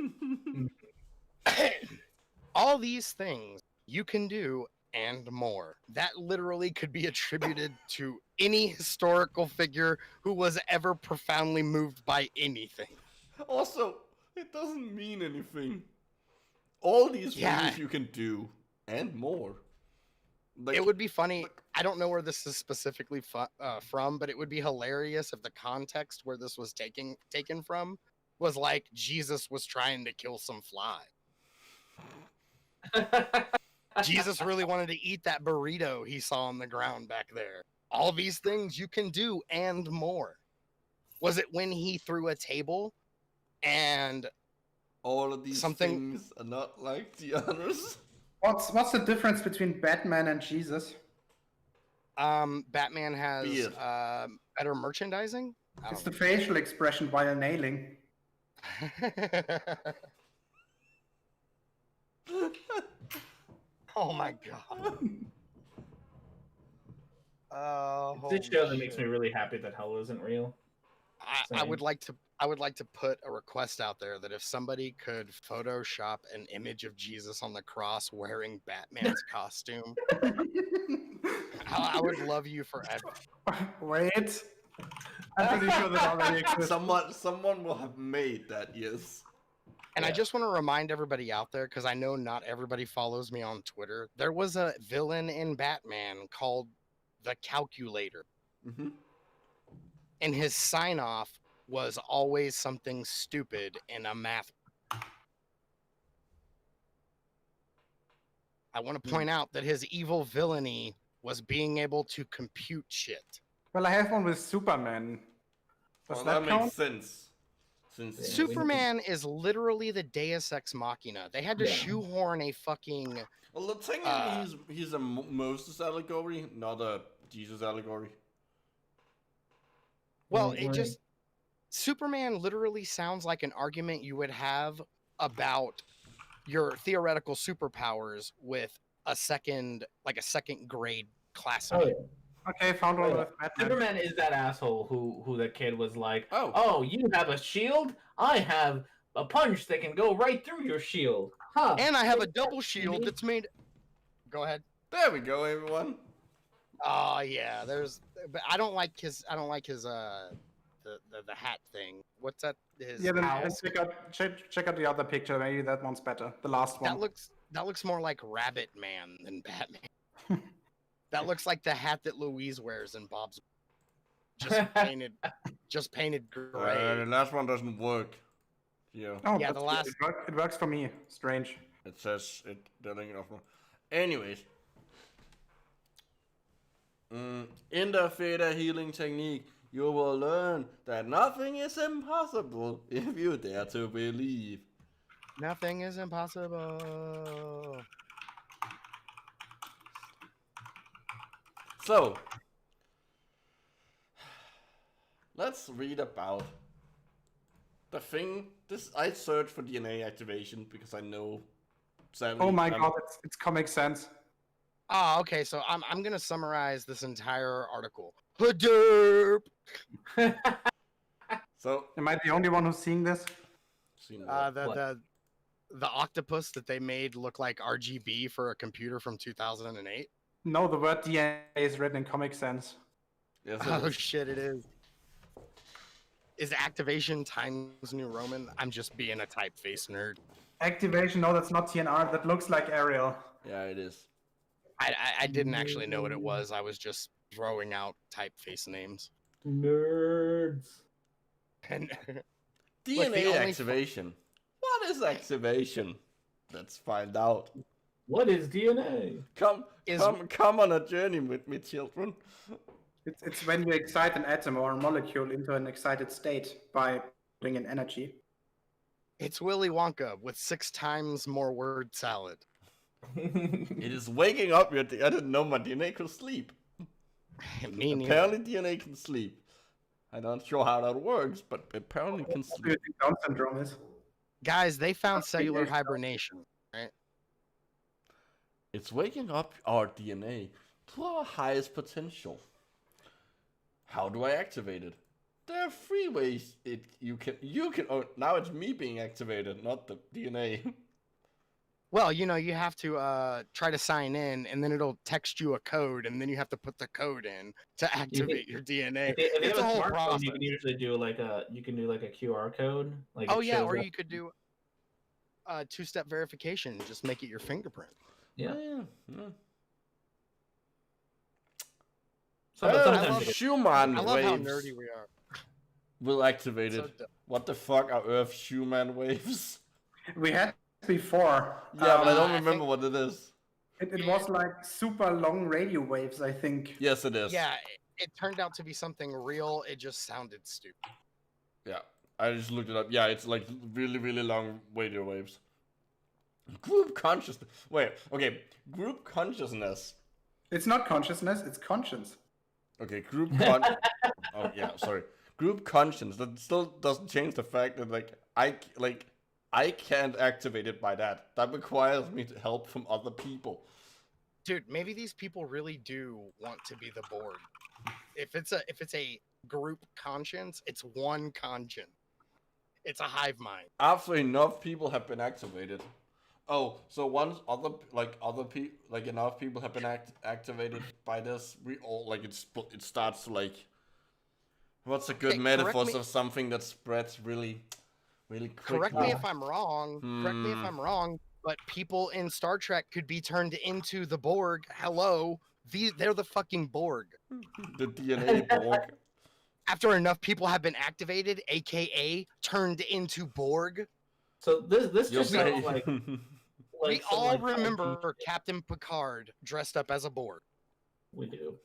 All these things you can do and more. That literally could be attributed to any historical figure who was ever profoundly moved by anything. Also, it doesn't mean anything. All these things you can do and more. Like, it would be funny. I don't know where this is specifically from, but it would be hilarious if the context where this was taken from was like Jesus was trying to kill some fly. Jesus really wanted to eat that burrito he saw on the ground back there. All these things you can do and more. Was it when he threw a table and all of these things are not like the others? What's the difference between Batman and Jesus? Batman has better merchandising. It's the facial expression while nailing. Oh my god. This show that makes me really happy that hell isn't real. I would like to put a request out there that if somebody could Photoshop an image of Jesus on the cross wearing Batman's costume, I would love you forever. Wait, I'm pretty sure that already exists. Someone will have made that, yes. And I just want to remind everybody out there, because I know not everybody follows me on Twitter. There was a villain in Batman called the Calculator. And his sign-off was always something stupid in a math. I want to point out that his evil villainy was being able to compute shit. Well, I have one with Superman. Does that count? Makes sense. Superman is literally the Deus Ex Machina. They had to shoehorn a fucking... Well, technically, he's a Moses allegory, not a Jesus allegory. Well, Superman literally sounds like an argument you would have about your theoretical superpowers with a second grade class. Oh, yeah. Okay, found one with Batman. Superman is that asshole who the kid was like, oh, you have a shield? I have a punch that can go right through your shield. Huh. And I have a double shield that's made... Go ahead. There we go, everyone. Oh yeah, but I don't like his the hat thing. What's that? Then check out the other picture. Maybe that one's better. The last one. That looks more like Rabbit Man than Batman. That looks like the hat that Louise wears in Bob's. Just painted gray. The last one doesn't work. Yeah. Oh, yeah. The last it works for me. Strange. It says the link of. Anyways. In the theta healing technique, you will learn that nothing is impossible if you dare to believe. Nothing is impossible. So, let's read about the thing. I searched for DNA activation because I know. Oh my god, it's Comic Sans. Oh, okay. So I'm gonna summarize this entire article. Hadoop. So, am I the only one who's seeing this? The octopus that they made look like RGB for a computer from 2008. No, the word DNA is written in Comic Sans. Yes, oh shit, it is. Is activation Times New Roman? I'm just being a typeface nerd. Activation? No, that's not TNR. That looks like Arial. Yeah, it is. I didn't actually know what it was. I was just throwing out typeface names. Nerds. And DNA activation. What is activation? Let's find out. What is DNA? Come on a journey with me, children. It's when you excite an atom or a molecule into an excited state by putting in energy. It's Willy Wonka with 6 times more word salad. It is waking up your... I didn't know my DNA could sleep. Me neither. Apparently DNA can sleep. I'm not sure how that works, but apparently it can What do you sleep. think Down syndrome is? Guys, they found cellular hibernation, right? It's waking up our DNA to our highest potential. How do I activate it? There are 3 ways you can oh, now it's me being activated, not the DNA. Well, you know, you have to try to sign in, and then it'll text you a code, and then you have to put the code in to activate your DNA. If It's a whole smartphone, process. you can usually do like a QR code. Like Oh it yeah, shows or up. you could do 2-step verification, and just make it your fingerprint. Yeah. Yeah. Sometimes Schumann I love how waves nerdy we are. will activate So it. dumb. What the fuck are Earth Schumann waves? We had before. Yeah, but I don't I remember think- what it is. It was like super long radio waves, I think. Yes, it is. Yeah, it turned out to be something real. It just sounded stupid. Yeah, I just looked it up. Yeah, it's like really, really long radio waves. Group consciousness. Wait, okay. Group consciousness. It's not consciousness, it's conscience. Okay, group oh yeah, sorry. Group conscience. That still doesn't change the fact that I can't activate it by that. That requires me to help from other people. Dude, maybe these people really do want to be the board. If it's a group conscience, it's one conscience. It's a hive mind. After enough people have been activated. Oh, so once enough people have been activated by this, we all it starts to like. What's a good Okay, metaphor correct me- of something that spreads really quickly? Correct me if I'm wrong. Correct me if Hmm. I'm wrong. But people in Star Trek could be turned into the Borg. Hello, they're the fucking Borg. The DNA Borg. After enough people have been activated, aka turned into Borg, So this You'll just say. sounds like we all someone trying remember Captain Picard dressed up as a Borg. We do.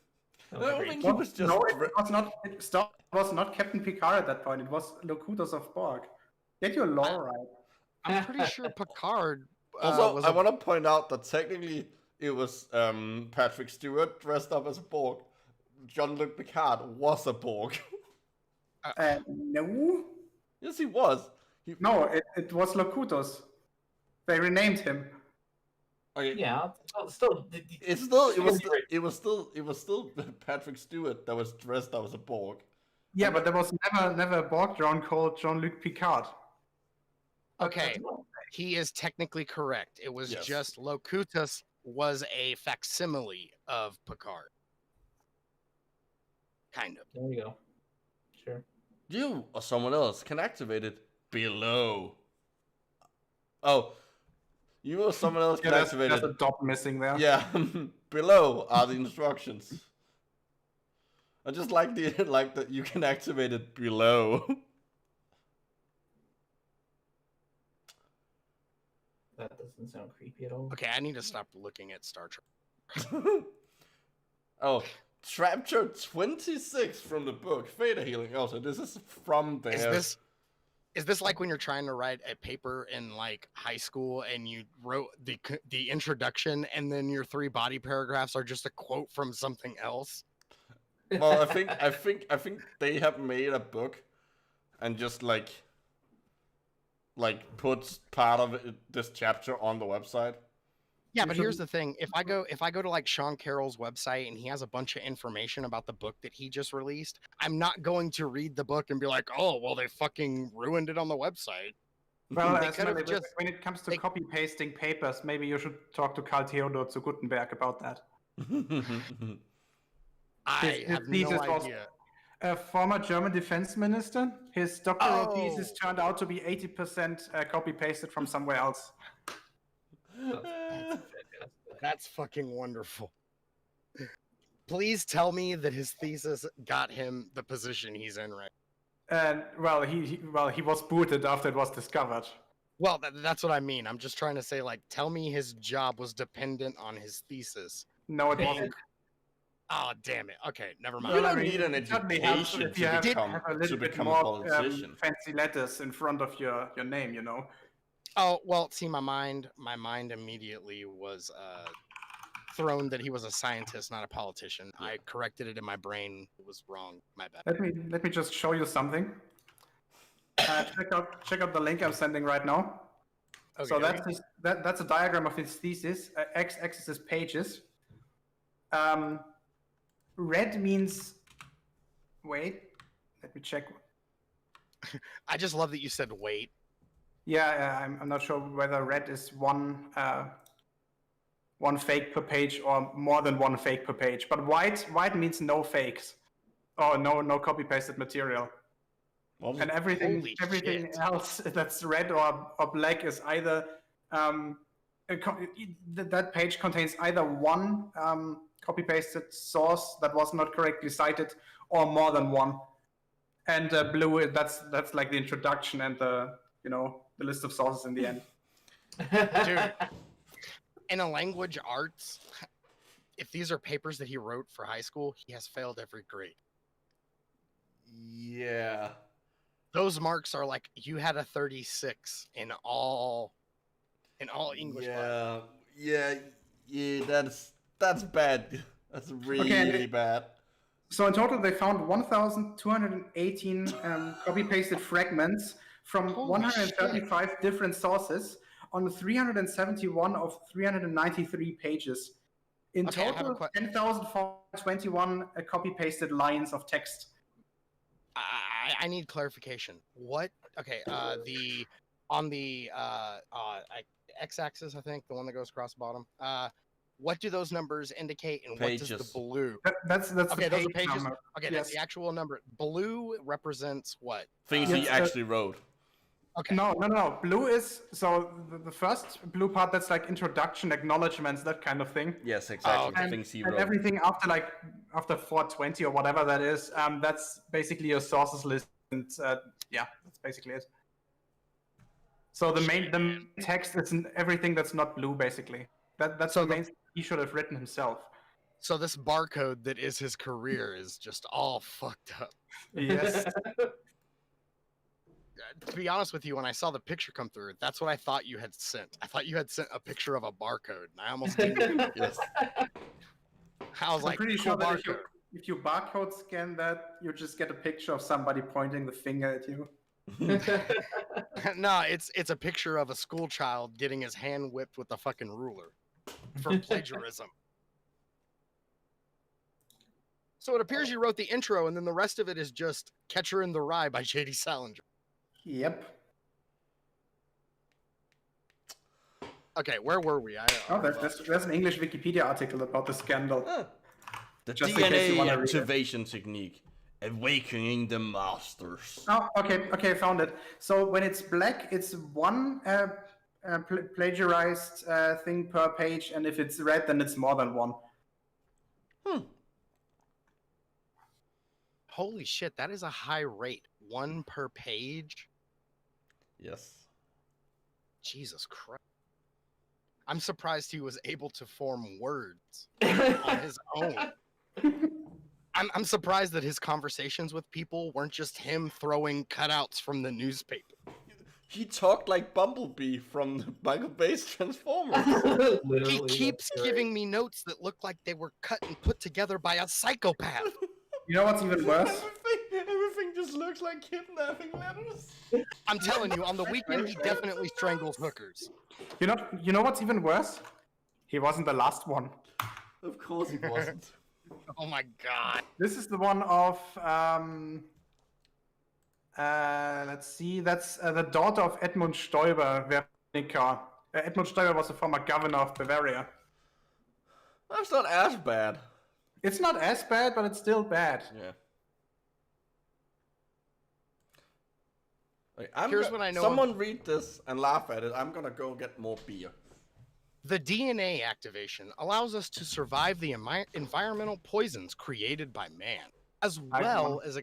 That I was don't great. think he was just. No, it was not. It was not Captain Picard at that point. It was Locutus of Borg. Get your lore right. I'm pretty sure Picard Also, was I a- want to point out that technically it was Patrick Stewart dressed up as a Borg. Jean-Luc Picard was a Borg. No. Yes, he was. No, it was Locutus. They renamed him. Okay. Yeah, still. It was still Patrick Stewart that was dressed up as a Borg. Yeah, but there was never a Borg drone called Jean-Luc Picard. Okay, he is technically correct. It was Yes. just Locutus was a facsimile of Picard. Kind of. There you go. Sure. You or someone else can activate it below. Oh, you or someone else Yeah, can there's activate a it. dot missing there. Yeah, below are the instructions. I just like that you can activate it below. That doesn't sound creepy at all. Okay, I need to stop looking at Star Trek. Oh, chapter 26 from the book ThetaHealing. Oh, so this is from there. Is this like when you're trying to write a paper in like high school and you wrote the introduction and then your 3 body paragraphs are just a quote from something else? Well, I think they have made a book and just like puts part of this chapter on the website. Yeah, but here's the thing. If I go to like Sean Carroll's website and he has a bunch of information about the book that he just released, I'm not going to read the book and be like, "Oh, well they fucking ruined it on the website." Well, They as could've well, just- when it comes to they- copy pasting papers, maybe you should talk to Karl Theodor zu Gutenberg about that. I His have no thesis was- idea. A former German defense minister, his doctoral Oh. thesis turned out to be 80% copy pasted from somewhere else. That's fucking wonderful. Please tell me that his thesis got him the position he's in right. And he was booted after it was discovered. Well, that's what I mean. I'm just trying to say, like, tell me his job was dependent on his thesis. No, it Being- wasn't. Oh, damn it. Okay, never You mind. don't need an it certainly helps education if you have a little to bit become a more politician. fancy letters in front of your name, you know. Oh, well, see, my mind immediately was thrown that he was a scientist, not a politician. Yeah. I corrected it in my brain. It was wrong. My bad. Let me just show you something. Check out the link I'm sending right now. Okay, So okay. that's a diagram of his thesis. X-axis is pages. Red means. Wait, let me check. I just love that you said wait. Yeah, I'm not sure whether red is one fake per page or more than one fake per page. But white means no fakes, or no copy pasted material. Well, And everything shit. else that's red or black is either that page contains either one copy pasted source that was not correctly cited, or more than one. And blue, that's like the introduction and the list of sources in the end. Dude, in a language arts, if these are papers that he wrote for high school, he has failed every grade. yeah. Those marks are like you had a 36 in all English classes. Yeah. That's bad. That's really bad. So in total, they found 1,218 copy-pasted fragments from Holy 135 different sources on 371 of 393 pages. In Okay, I have a total, 10,421 copy-pasted lines of text. I need clarification. What? Okay, on the x-axis, I think the one that goes across the bottom. What do those numbers indicate, and Pages. what does the blue? That's Okay, the those are page pages. number. Okay, Yes. that's the actual number. Blue represents what? Things Yes, he actually wrote. Okay. No. Blue is the first blue part. That's like introduction, acknowledgements, that kind of thing. Yes, exactly. okay. Things he And wrote. everything after 420 or whatever that is, that's basically your sources list, and yeah, that's basically it. So the main text is everything that's not blue, basically. That's the main thing he should have written himself. So this barcode that is his career is just all fucked up. Yes. To be honest with you, when I saw the picture come through, that's what I thought you had sent. I thought you had sent a picture of a barcode, and I almost didn't. Yes. I was I'm like, pretty cool sure that barcode. if you barcode scan that, you just get a picture of somebody pointing the finger at you. No, it's a picture of a school child getting his hand whipped with a fucking ruler for plagiarism. So it appears you wrote the intro, and then the rest of it is just Catcher in the Rye by J.D. Salinger. Yep. Okay, where were we? There's an English Wikipedia article about the scandal. The Just in case you DNA wanna read it. activation technique. Awakening the masters. Oh, okay, found it. So when it's black, it's one plagiarized thing per page, and if it's red, then it's more than one. Holy shit, that is a high rate. One per page? Yes. Jesus Christ. I'm surprised he was able to form words on his own. I'm surprised that his conversations with people weren't just him throwing cutouts from the newspaper. He talked like Bumblebee from the Michael Bay's Transformers. He keeps giving me notes that look like they were cut and put together by a psychopath. You know what's even worse? Everything just looks like kidnapping letters. I'm telling you, on the weekend, he definitely strangles hookers. You know what's even worse? He wasn't the last one. Of course he wasn't. Oh my god. This is the one of let's see, that's the daughter of Edmund Stoiber, Veronica. Edmund Stoiber was a former governor of Bavaria. That's not as bad. It's not as bad, but it's still bad. Yeah. Here's what I know. Someone read this and laugh at it. I'm gonna go get more beer. The DNA activation allows us to survive the environmental poisons created by man, as well as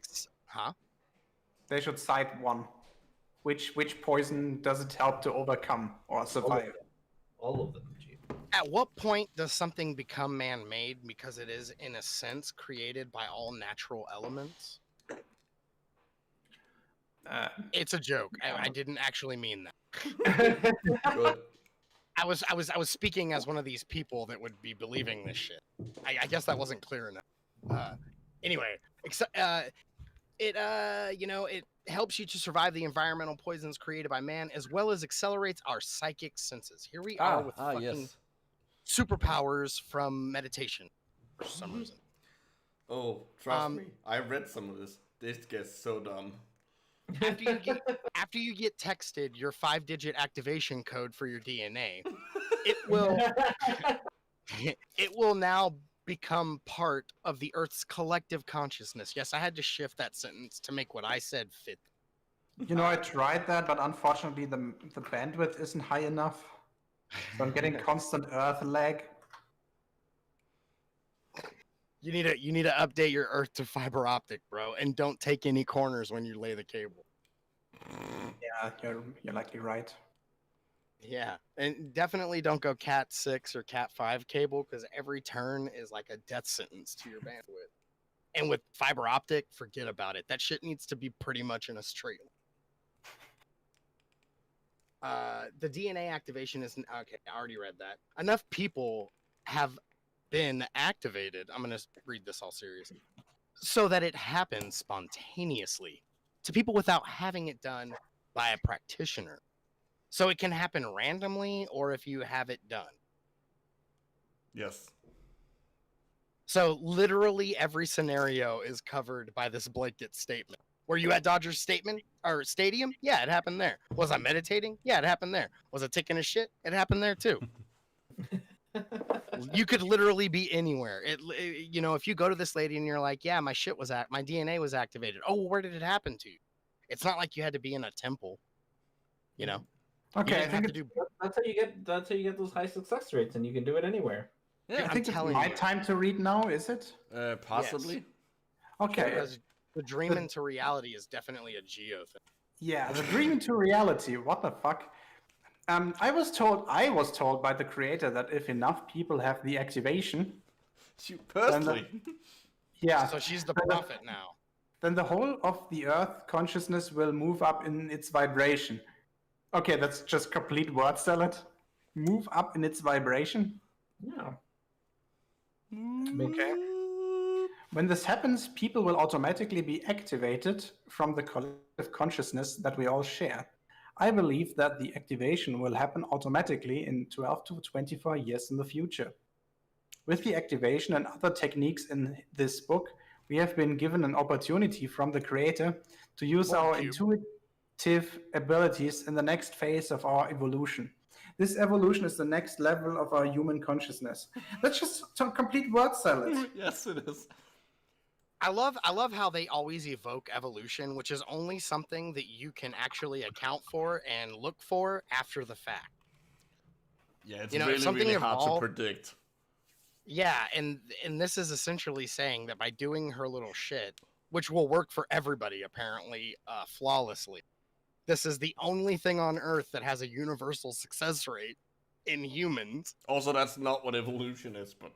They should cite one. Which poison does it help to overcome or survive? All of them, Chief. At what point does something become man-made because it is, in a sense, created by all natural elements? It's a joke. I didn't actually mean that. Good. I was speaking as one of these people that would be believing this shit. I guess that wasn't clear enough. Anyway, it helps you to survive the environmental poisons created by man, as well as accelerates our psychic senses. Here we are with fucking superpowers from meditation for some reason. Oh, trust me, I read some of this. This gets so dumb. After you get texted your 5-digit activation code for your DNA, it will now become part of the Earth's collective consciousness. Yes, I had to shift that sentence to make what I said fit. You know, I tried that, but unfortunately the bandwidth isn't high enough. So I'm getting constant Earth lag. You need to update your Earth to fiber optic, bro, and don't take any corners when you lay the cable. Yeah, you're likely right. Yeah, and definitely don't go Cat 6 or Cat 5 cable, because every turn is like a death sentence to your bandwidth. And with fiber optic, forget about it. That shit needs to be pretty much in a straight line. The DNA activation is okay. I already read that. Enough people have been activated. I'm gonna read this all seriously, so that it happens spontaneously to people without having it done by a practitioner. So it can happen randomly, or if you have it done. Yes. So literally every scenario is covered by this blanket statement. Were you at Dodgers Stadium? Yeah, it happened there. Was I meditating? Yeah, it happened there. Was I taking a shit? It happened there too. You could literally be anywhere. If you go to this lady and you're like, yeah, my DNA was activated. Oh, where did it happen to you? It's not like you had to be in a temple, you know? Okay, I think that's how you get those high success rates, and you can do it anywhere. Yeah, I think it's my time to read now, is it? Possibly. Yes. Okay. Because the dream into reality is definitely a geo thing. Yeah, the dream into reality. What the fuck? I was told by the creator that if enough people have the activation, Personally. yeah. So she's the prophet now. Then the whole of the Earth consciousness will move up in its vibration. Okay, that's just complete word salad. Move up in its vibration. Yeah. Okay. When this happens, people will automatically be activated from the collective consciousness that we all share. I believe that the activation will happen automatically in 12 to 24 years in the future. With the activation and other techniques in this book, we have been given an opportunity from the creator to use our intuitive abilities in the next phase of our evolution. This evolution is the next level of our human consciousness. That's just some complete word salad. Yes, it is. I love how they always evoke evolution, which is only something that you can actually account for and look for after the fact. Yeah, it's really hard to predict. Yeah, and this is essentially saying that by doing her little shit, which will work for everybody apparently flawlessly, this is the only thing on Earth that has a universal success rate in humans. Also, that's not what evolution is, but...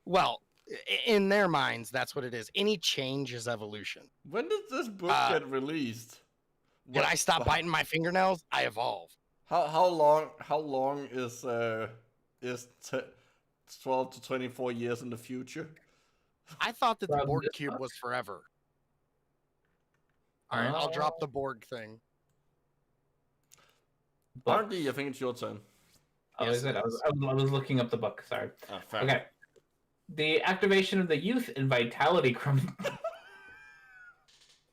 Well, in their minds, that's what it is. Any change is evolution. When does this book get released? Did I stop biting my fingernails? I evolve. How long is 12 to 24 years in the future? I thought that the Borg cube was forever. All right, I'll drop the Borg thing. Artie, I think it's your turn. Oh, yes, is it? I was looking up the book. Sorry. Oh, okay. The activation of the youth and vitality chromosome.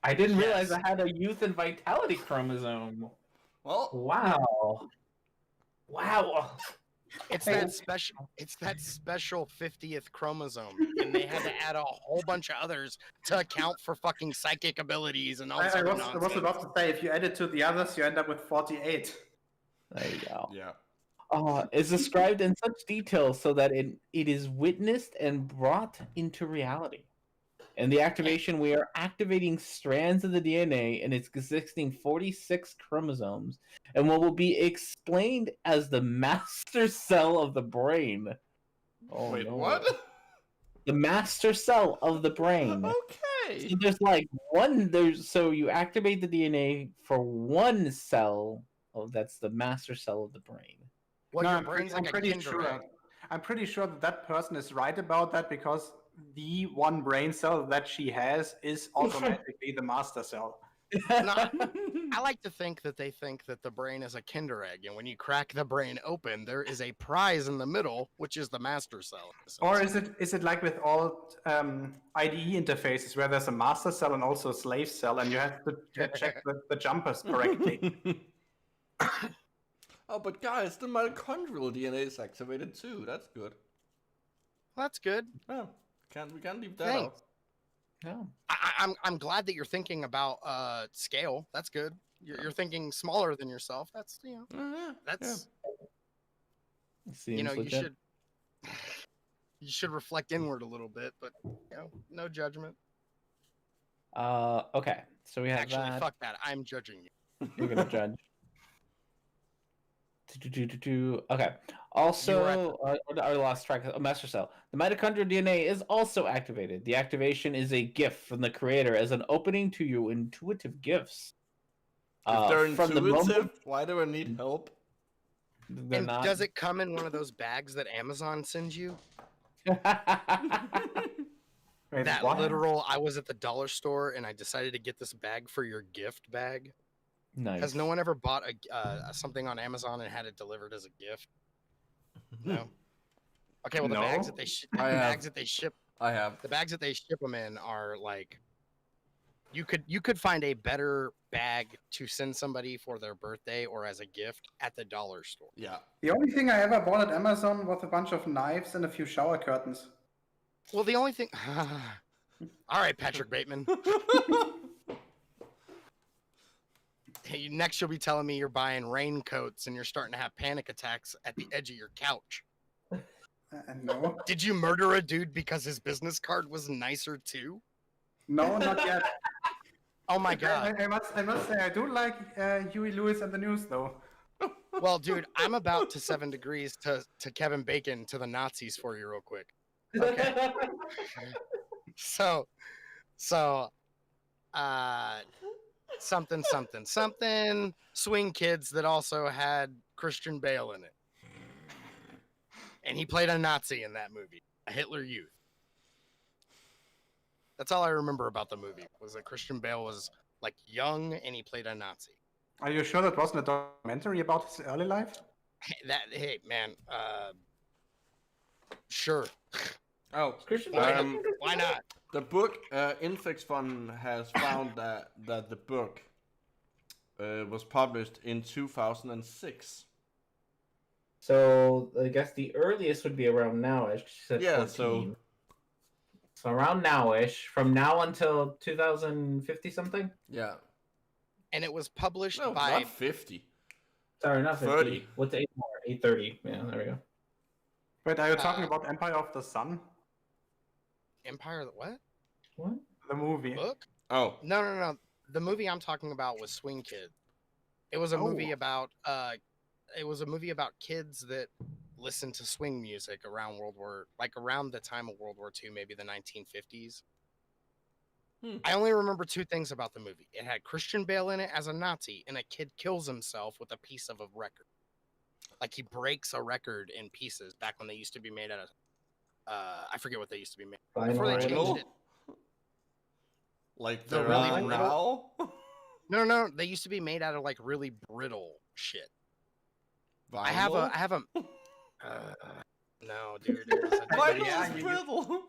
I didn't realize I had a youth and vitality chromosome. Well, wow. It's that special 50th chromosome, and they had to add a whole bunch of others to account for fucking psychic abilities and all that nonsense. I was about to say, if you add it to the others, you end up with 48. There you go. Yeah. Is described in such detail so that it is witnessed and brought into reality. In the activation, we are activating strands of the DNA and it's existing 46 chromosomes and what will be explained as the master cell of the brain. Oh, Wait, no. what? The master cell of the brain. Okay. So there's like so you activate the DNA for one cell. Oh, that's the master cell of the brain. Well, No, your I'm brain's pretty, like I'm a pretty Kinder sure. Egg. I'm pretty sure that person is right about that because the one brain cell that she has is automatically the master cell. No, I like to think that they think that the brain is a Kinder Egg, and when you crack the brain open, there is a prize in the middle, which is the master cell. Or is it like with all IDE interfaces where there's a master cell and also a slave cell, and you have to check the jumpers correctly? Oh, but guys, the mitochondrial DNA is activated too. That's good. That's good. Oh, we can't leave that Thanks. out. No. I'm glad that you're thinking about scale. That's good. You're thinking smaller than yourself. That's that's you should reflect inward a little bit, but no judgment. Okay, so we have Actually, that. fuck that. I'm judging you. You're gonna judge. Okay. Also, our last track, a master cell. The mitochondrial DNA is also activated. The activation is a gift from the creator as an opening to your intuitive gifts. If they're from intuitive, why do I need help? And does it come in one of those bags that Amazon sends you? Wait, That what? literal, I was at the dollar store and I decided to get this bag for your gift bag. Nice. Has no one ever bought something on Amazon and had it delivered as a gift? No. Okay, well the bags that they ship, I have. the bags that they ship them in are like, you could find a better bag to send somebody for their birthday or as a gift at the dollar store. Yeah. The only thing I ever bought at Amazon was a bunch of knives and a few shower curtains. Well, the only thing. All right, Patrick Bateman. Hey, next you'll be telling me you're buying raincoats and you're starting to have panic attacks at the edge of your couch. No. Did you murder a dude because his business card was nicer too? No, not yet. Oh my god. I must say I do like Huey Lewis and the News though. Well, dude, I'm about to 7 degrees to Kevin Bacon to the Nazis for you real quick. Okay. So, something, swing kids that also had Christian Bale in it. And he played a Nazi in that movie, a Hitler Youth. That's all I remember about the movie, was that Christian Bale was like young and he played a Nazi. Are you sure that wasn't a documentary about his early life? Hey man, sure. Oh, Christian Why not? The book Infix Fund has found that the book was published in 2006. So I guess the earliest would be around now-ish. She said Yeah, 14. So around now-ish, from now until 2050 something. Yeah. And it was published No, by not 50. Sorry, not 50. 30. What's 8 more? 830. Yeah, there we go. Wait, are you talking about Empire of the Sun? Empire of the what? What? The movie. Book? Oh. No. The movie I'm talking about was Swing Kid. It was a movie about kids that listened to swing music around around the time of World War II, maybe the 1950s. I only remember 2 things about the movie. It had Christian Bale in it as a Nazi, and a kid kills himself with a piece of a record. Like he breaks a record in pieces back when they used to be made out of I forget what they used to be made. Before they changed it. Like the really really now? No, they used to be made out of like really brittle shit. Vinyl? I have a no, dude. Vinyl is brittle.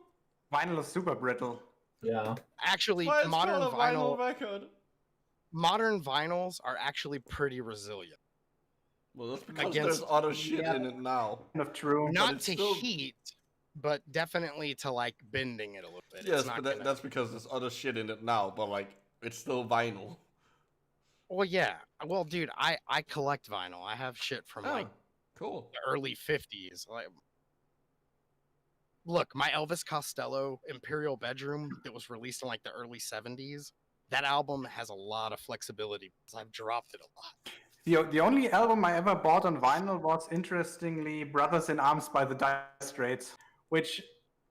Vinyl is super brittle. Yeah. Actually, Why is modern called a vinyl record? Modern vinyls are actually pretty resilient. Well, that's because there's other shit in it now. Not true. Not to heat, but definitely to like bending it a little bit. Yes, but that's because there's other shit in it now, but like it's still vinyl. Well, yeah. Well, dude, I collect vinyl. I have shit from like cool. the early 50s. Like look, my Elvis Costello Imperial Bedroom that was released in like the early 70s, that album has a lot of flexibility because I've dropped it a lot. The only album I ever bought on vinyl was, interestingly, Brothers in Arms by the Dire Straits, which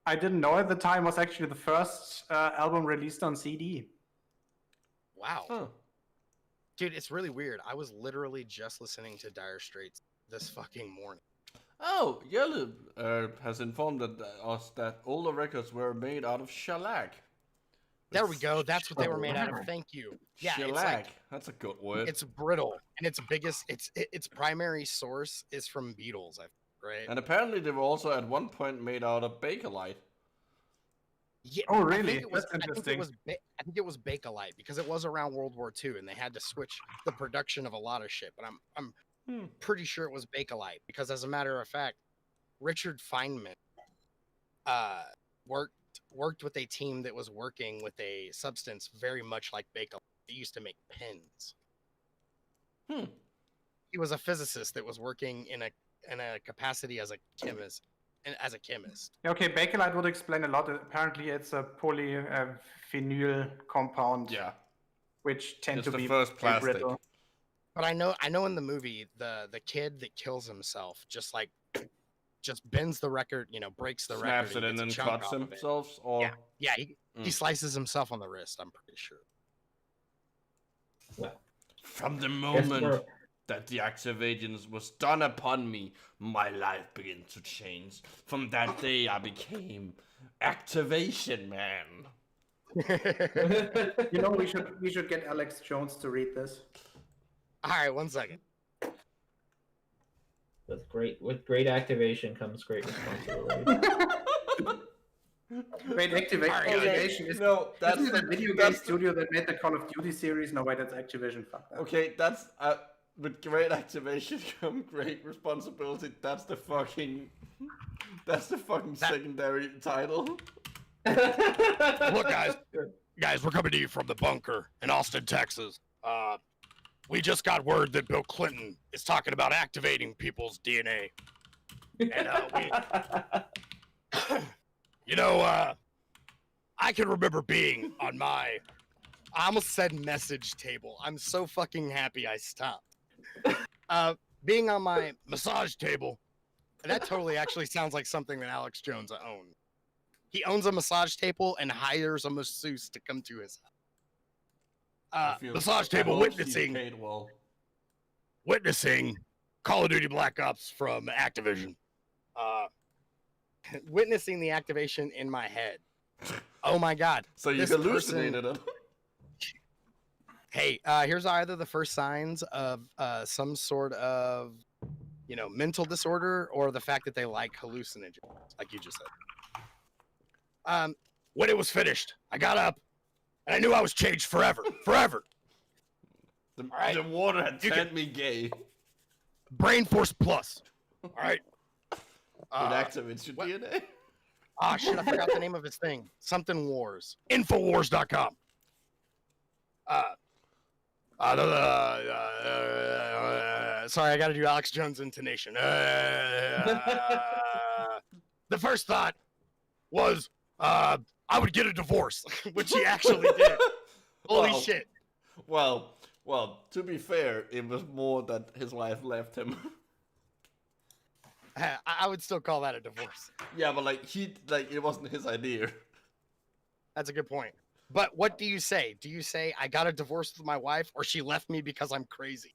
I didn't know at the time was actually the first album released on CD. Wow. Huh. Dude, it's really weird. I was literally just listening to Dire Straits this fucking morning. Oh, Yellow has informed us that all the records were made out of shellac. There we go. That's what they were made out of. Thank you. Yeah, shellac. it's like, That's a good word. it's brittle, and its primary source is from beetles, right? And apparently they were also at one point made out of Bakelite. Yeah, Oh, really? That's interesting. I think it was Bakelite because it was around World War II, and they had to switch the production of a lot of shit. But I'm pretty sure it was Bakelite because, as a matter of fact, Richard Feynman worked with a team that was working with a substance very much like Bakelite. They used to make pens. He was a physicist that was working in a capacity as a chemist. Okay, Bakelite would explain a lot. Apparently, it's a polyphenol compound. Yeah. Which tend It's to the be first plastic. brittle. But I know in the movie the kid that kills himself just bends the record, breaks the record, Snaps it and then gets a chunk cuts off of it. himself, or Yeah, he slices himself on the wrist. I'm pretty sure. from the moment that the activations was done upon me, my life began to change. From that day, I became Activation Man. We should get Alex Jones to read this. All right, 1 second. With great activation comes great responsibility. Wait, Activation is that's the video game studio that made the Call of Duty series. No, wait, that's Activision. Fuck that. Okay, that's with great activation come great responsibility. That's the fucking secondary title. Look, guys, we're coming to you from the bunker in Austin, Texas. We just got word that Bill Clinton is talking about activating people's DNA. And I can remember being on I almost said message table. I'm so fucking happy I stopped. Being on my massage table, and that totally actually sounds like something that Alex Jones owns. He owns a massage table and hires a masseuse to come to his house. Massage table witnessing Call of Duty Black Ops from Activision. Witnessing the activation in my head. Oh my god. So you hallucinated it. Hey, here's either the first signs of some sort of, mental disorder or the fact that they like hallucinogens, like you just said. When it was finished, I got up and I knew I was changed forever. Forever. The water had turned me gay. Brain Force Plus. All right. It activates your DNA. Ah, shit, I forgot the name of his thing. Something Wars. Infowars.com. Sorry, I got to do Alex Jones intonation. The first thought was I would get a divorce, which he actually did. Holy shit. Well, to be fair, it was more that his wife left him. I would still call that a divorce. Yeah, but it wasn't his idea. That's a good point. But what do you say? Do you say I got a divorce with my wife, or she left me because I'm crazy?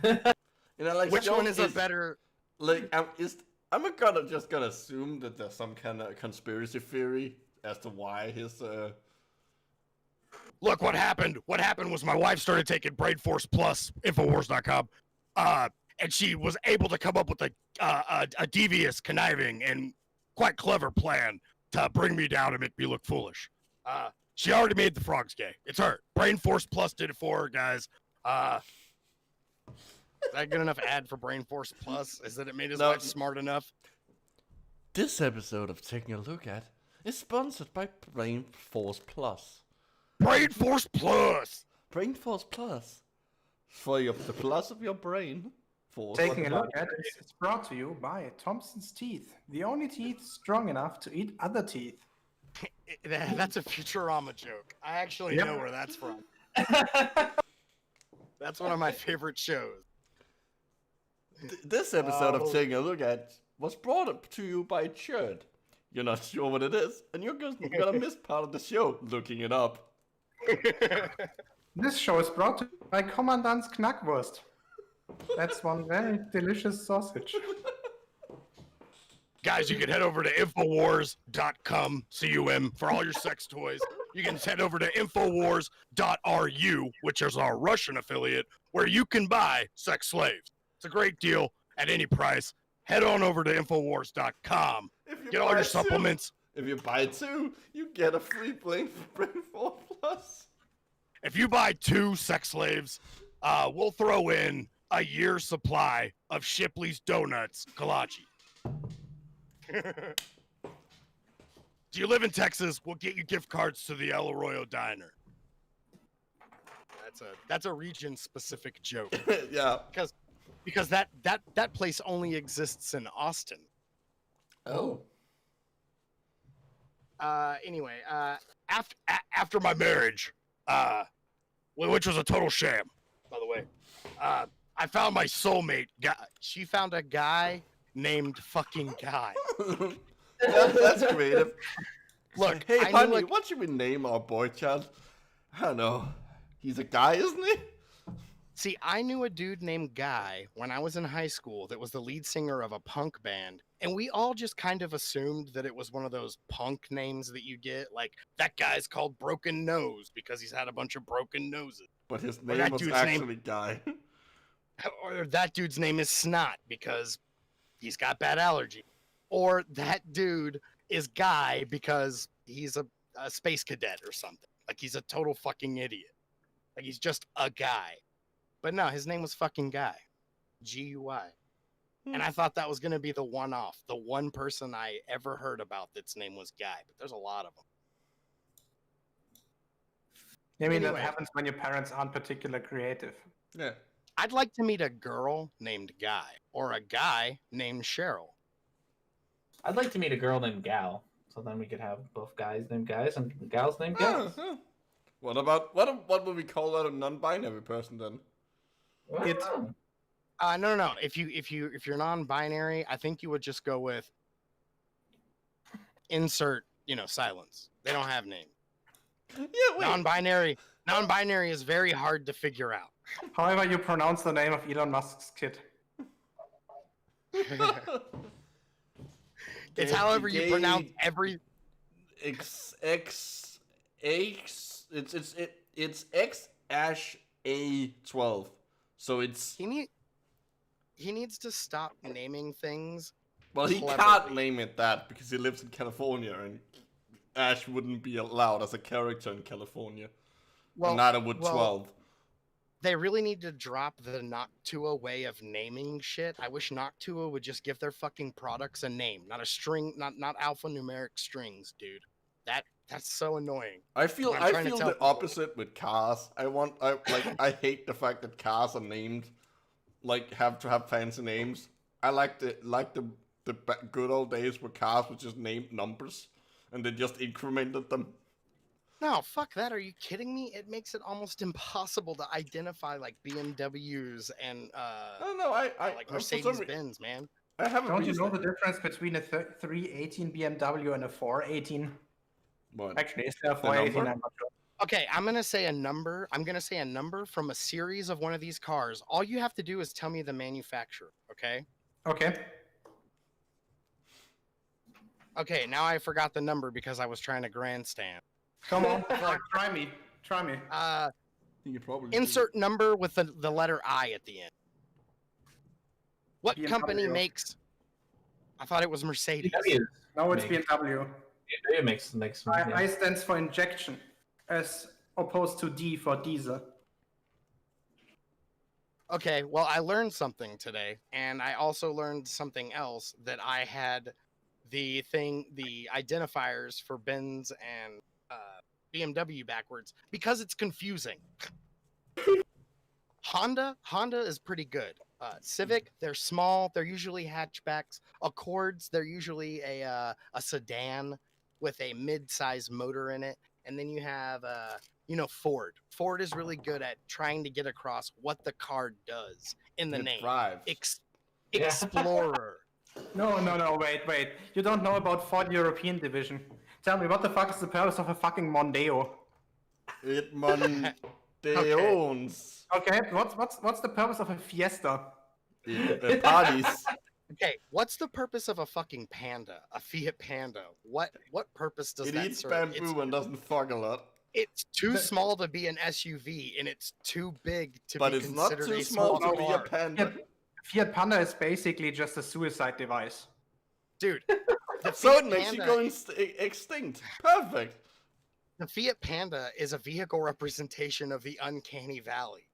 Which one is a better? I'm just gonna assume that there's some kind of conspiracy theory as to why his. Look, what happened? What happened was my wife started taking Brain Force Plus, Infowars.com, and she was able to come up with a devious, conniving, and quite clever plan to bring me down and make me look foolish. She already made the frogs gay. It's her. Brain Force Plus did it for her, guys. Is that good enough ad for Brain Force Plus? Is that it made his wife smart enough? This episode of Taking a Look At is sponsored by Brain Force Plus. Brain Force Plus! Brain Force Plus. For the plus of your brain. Force. Taking a look at it, it's brought to you by Thompson's Teeth, the only teeth strong enough to eat other teeth. That's a Futurama joke. I actually know where that's from. That's one of my favorite shows. This episode of Taking a Look At was brought up to you by Churd. You're not sure what it is, and you're gonna miss part of the show looking it up. This show is brought to you by Commandant's Knackwurst. That's one very delicious sausage. Guys, you can head over to Infowars.com, C-U-M, for all your sex toys. You can head over to Infowars.ru, which is our Russian affiliate, where you can buy sex slaves. It's a great deal at any price. Head on over to Infowars.com. Get all your supplements. If you buy 2, you get a free Brain 4 Plus. If you buy 2 sex slaves, we'll throw in a year's supply of Shipley's Donuts Kolache. Do you live in Texas? We'll get you gift cards to the El Arroyo Diner. That's a region-specific joke. Yeah. Because that place only exists in Austin. Oh. Anyway, after my marriage, which was a total sham, by the way, I found my soulmate. She found a guy named fucking Guy. That's creative. Look, hey, honey, what should we name our boy child? I don't know. He's a guy, isn't he? See, I knew a dude named Guy when I was in high school that was the lead singer of a punk band, and we all just kind of assumed that it was one of those punk names that you get, like, that guy's called Broken Nose because he's had a bunch of broken noses. But his name was actually Guy. Or that dude's name is Snot because he's got bad allergy. Or that dude is Guy because he's a space cadet or something. Like, he's a total fucking idiot. Like, he's just a guy. But no, his name was fucking Guy. G-U-I. And I thought that was going to be the one-off. The one person I ever heard about that's name was Guy. But there's a lot of them. I mean, that happens when your parents aren't particularly creative. Yeah. I'd like to meet a girl named Guy. Or a guy named Cheryl. I'd like to meet a girl named Gal. So then we could have both guys named Guys and gals named Gals. What about, what would we call that a non-binary person then? No. If you're non-binary, I think you would just go with insert, silence. They don't have names. Yeah, wait. Non-binary is very hard to figure out. However, you pronounce the name of Elon Musk's kid. It's however you pronounce every. It's X-A12. So it's He needs to stop naming things. well, he cleverly. can't name it that because he lives in California and Ash wouldn't be allowed as a character in California. Well, and neither would 12. They really need to drop the Noctua way of naming shit. I wish Noctua would just give their fucking products a name, not a string, not alphanumeric strings, dude. That's so annoying. I feel the opposite with cars. I hate the fact that cars are named, like, have to have fancy names. I like the good old days where cars were just named numbers and they just incremented them. No, fuck that. Are you kidding me? It makes it almost impossible to identify like BMWs and like Mercedes-Benz, man. Don't you know the difference between a 318 BMW and a 418? What? Actually, is there a 418? I'm not sure. Okay, I'm gonna say a number. I'm gonna say a number from a series of one of these cars. All you have to do is tell me the manufacturer. Okay. Okay. Okay. Now I forgot the number because I was trying to grandstand. Come on, try me. You probably Insert number with the letter I at the end. What BMW. company makes? I thought it was Mercedes. No, it's BMW. BMW makes I stands for injection, as opposed to D for diesel. Okay, well, I learned something today, and I also learned something else, that I had the identifiers for Benz and BMW backwards because it's confusing. Honda is pretty good. Civic, they're small. They're usually hatchbacks. Accords, they're usually a sedan with a mid-size motor in it. And then you have, Ford. Ford is really good at trying to get across what the car does in the It name. drives. Explorer. No, wait. You don't know about Ford European Division. Tell me, what the fuck is the purpose of a fucking Mondeo? It Mondeons. Okay, what's the purpose of a Fiesta? It parties. Okay, what's the purpose of a fucking Panda? A Fiat Panda? What purpose does It that eats serve? bamboo and doesn't fuck a lot. It's too small to be an SUV, and it's too big to But be it's not considered too a small to be a car. panda. Fiat Panda is basically just a suicide device. Dude, the So Fiat it makes you Panda- go extinct. Perfect. The Fiat Panda is a vehicle representation of the uncanny valley.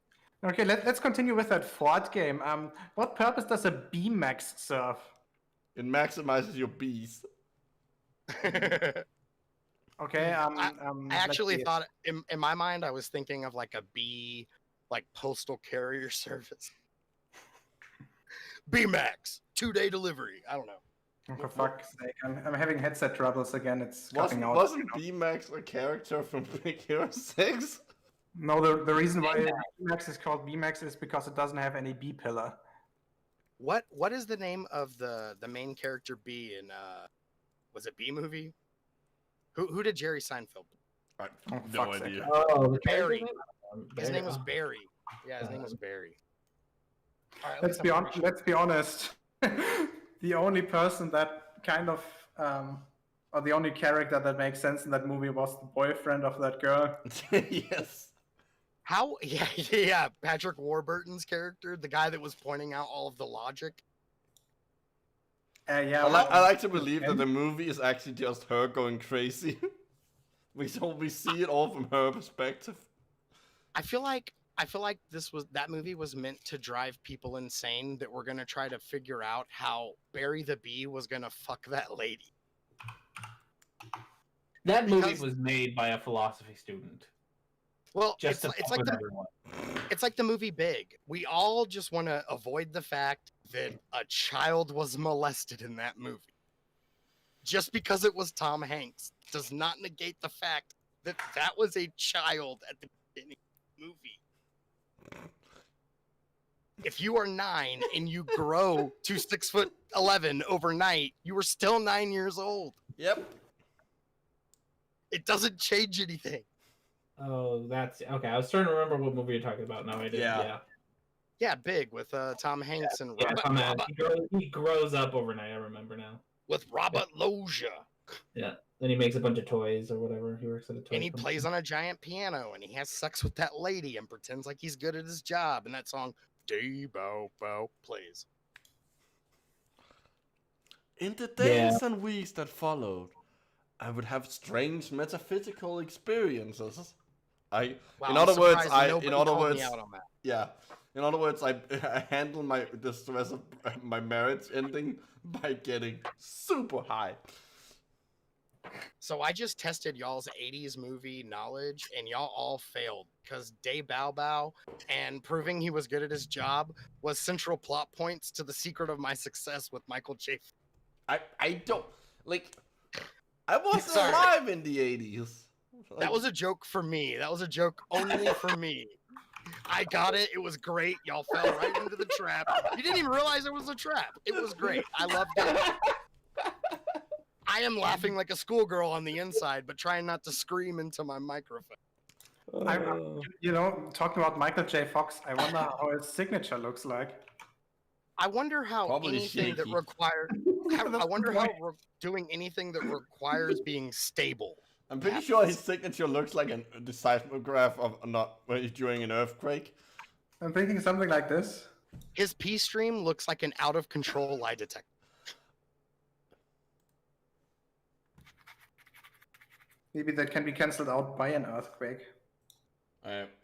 Okay, let's continue with that Ford game. What purpose does a B-Max serve? It maximizes your bees. Okay, I actually thought, in my mind, I was thinking of like a B, like postal carrier service. B-Max, 2-day delivery. I don't know. For fuck's sake, I'm having headset troubles again. It's Wasn't cutting out. B-Max a character from Big Hero 6? No, the reason why B-Max is called B-Max is because it doesn't have any B-pillar. What is the name of the main character B in was it B movie? Who did Jerry Seinfeld? I Oh, no fuck's sake. idea. Oh, the Barry. character name? His name was Oh. Barry. Yeah, his name was Barry. All right, Let's be honest. The only person that kind of, or the only character that makes sense in that movie was the boyfriend of that girl. Yes. How? Yeah. Patrick Warburton's character, the guy that was pointing out all of the logic. Yeah. I like to believe that the movie is actually just her going crazy. we see it all from her perspective. I feel like that movie was meant to drive people insane that were gonna try to figure out how Barry the Bee was gonna fuck that lady. That movie was made by a philosophy student. Well, Just it's like the movie Big. We all just want to avoid the fact that a child was molested in that movie. Just because it was Tom Hanks does not negate the fact that that was a child at the beginning of the movie. If you are 9 and you grow to 6'11" overnight, you are still 9 years old. Yep. It doesn't change anything. Oh, that's okay. I was trying to remember what movie you're talking about. No, I didn't. Yeah. Yeah, Big with Tom Hanks and he grows up overnight. I remember now. with Robert Loggia. Yeah. Then he makes a bunch of toys or whatever. He works at a toy And he company. plays on a giant piano and he has sex with that lady and pretends like he's good at his job. And that song, Dee-Bow Bow, plays. In the days and weeks that followed, I would have strange metaphysical experiences. Wow, in other words, I handle the stress of my marriage ending by getting super high. So I just tested y'all's 80s movie knowledge and y'all all failed because Day Bow Bow and proving he was good at his job was central plot points to The Secret of My Success with Michael J. I don't like. I wasn't alive in the 80s. Like, that was a joke for me. That was a joke only for me. I got it. It was great. Y'all fell right into the trap. You didn't even realize it was a trap. It was great. I loved it. I am laughing like a schoolgirl on the inside, but trying not to scream into my microphone. Talking about Michael J. Fox, I wonder how his signature looks like. I wonder how Probably anything shaky. that requires. I wonder how doing anything that requires being stable. I'm pretty sure his signature looks like the seismograph of during an earthquake. I'm thinking something like this. His P stream looks like an out of control lie detector. Maybe that can be cancelled out by an earthquake.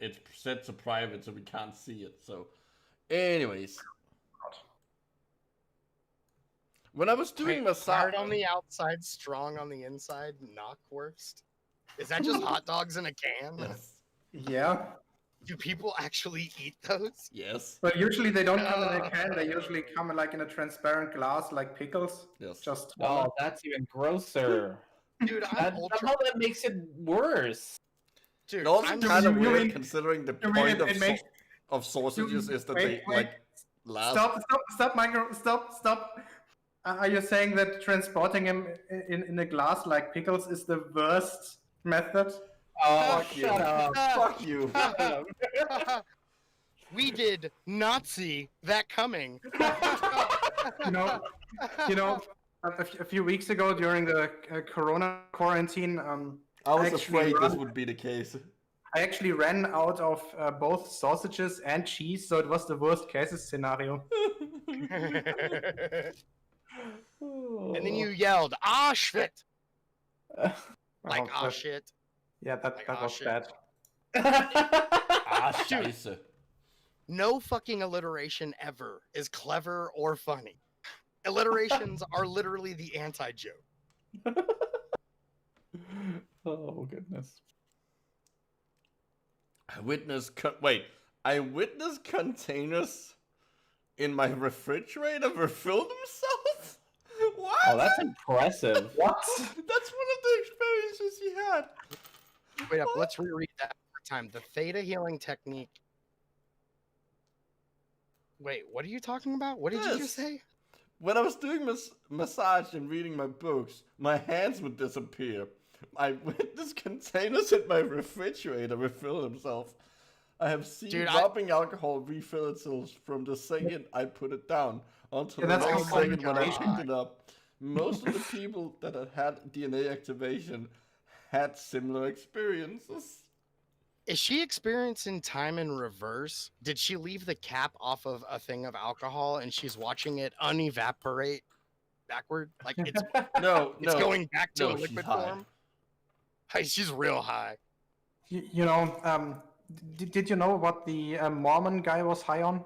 It's set to private, so we can't see it. So, anyways, when I was doing massage, hard on the outside, strong on the inside, knockwurst. Is that just hot dogs in a can? Yes. Yeah. Do people actually eat those? Yes. But usually they don't come in a can. They usually come in like in a transparent glass, like pickles. Yes. Just Oh, that's even grosser. Dude, I'm ultra. Somehow that makes it worse. Dude, And also I'm kind of you weird mean- considering the you mean point it makes- of sausages is that wait, they like last. Stop, Micro, stop. Are you saying that transporting him in a glass like pickles is the worst method? Oh, Fuck you. shut up. Fuck you. We did not see that coming. You know, a few weeks ago during the Corona quarantine, I was actually afraid this run- would be the case. I actually ran out of both sausages and cheese, so it was the worst cases scenario. And then you yelled, "Ah, shit!" Like, Oh, "Ah, that- shit." Yeah, that Like, oh, was shit. bad. Ah, scheiße. No fucking alliteration ever is clever or funny. Alliterations are literally the anti-joke. Oh, goodness. I witnessed containers in my refrigerator refill themselves? What? Oh, that's impressive. What? That's one of the experiences he had. Wait up, let's reread that one more time. The theta healing technique. Wait, what are you talking about? What did you just This. say? When I was doing massage and reading my books, my hands would disappear. I witnessed containers in my refrigerator refill themselves. I have seen Dude, rubbing alcohol refill itself from the second I put it down until Yeah, the that's next how second when I God. picked it up. Most of the people that had DNA activation had similar experiences. Is she experiencing time in reverse? Did she leave the cap off of a thing of alcohol and she's watching it unevaporate backward? Like it's No, it's no. going back to no, a she's liquid high. form? Hey, she's real high. You know, did you know what the Mormon guy was high on?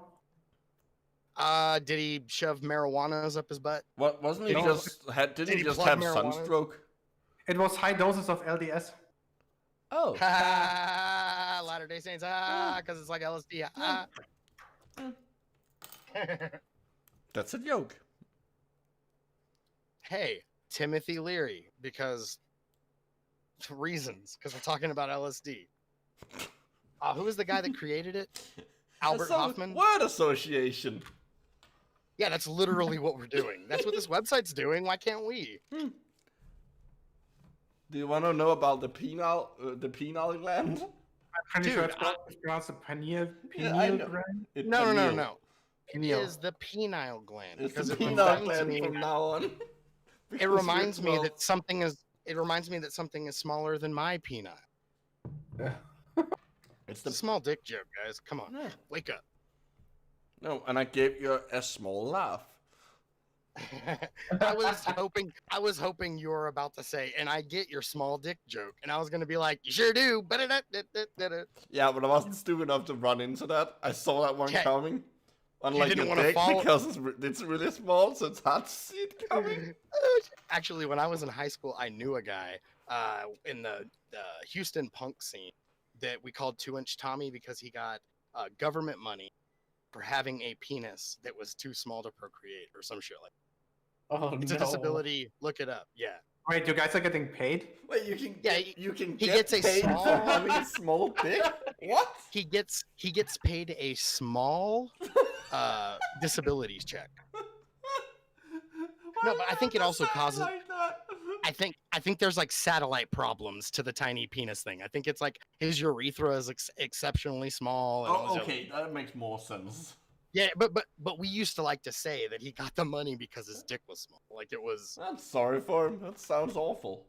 Did he shove marijuanas up his butt? What wasn't he No. just had? Didn't Did he he just plug have marijuana? sunstroke? It was high doses of LDS. Oh, Latter-day Saints, because it's like LSD. that's a joke. Hey, Timothy Leary, because reasons, because we're talking about LSD. Who was the guy that created it? Albert That's some Hoffman? Word association. Yeah, that's literally what we're doing. That's what this website's doing. Why can't we? Do you want to know about the penile gland? I'm pretty Dude, sure it's pronounced a pineal Yeah, I know. gland. No. Pineal. It Pineal. is the penile gland. It's because the it penile reminds gland me- from now on. It Because reminds me you're that something is. It reminds me that something is smaller than my penile. It's It's a the small dick joke, guys. Come on, Yeah. wake up. No, and I gave you a small laugh. I was hoping you were about to say, and I get your small dick joke, and I was gonna be like, you sure do. Yeah, but I wasn't stupid enough to run into that. I saw that one Yeah. coming. Unlike didn't your wanna dick, follow- because it's really small, so it's hard to see it coming. Actually, when I was in high school, I knew a guy in the Houston punk scene that we called 2-inch Tommy because he got government money for having a penis that was too small to procreate or some shit like that. Oh, It's no. a disability. Look it up. Yeah. Wait, you guys are getting paid? Wait, you can Yeah, you can he get gets a paid small- for having a small dick? What? He gets paid a small disabilities check. No, but I think it also causes- like that? I think there's like satellite problems to the tiny penis thing. I think it's like his urethra is exceptionally small. And all Oh, this okay, that makes more sense. Yeah, but we used to like to say that he got the money because his dick was small. Like it was. I'm sorry for him. That sounds awful.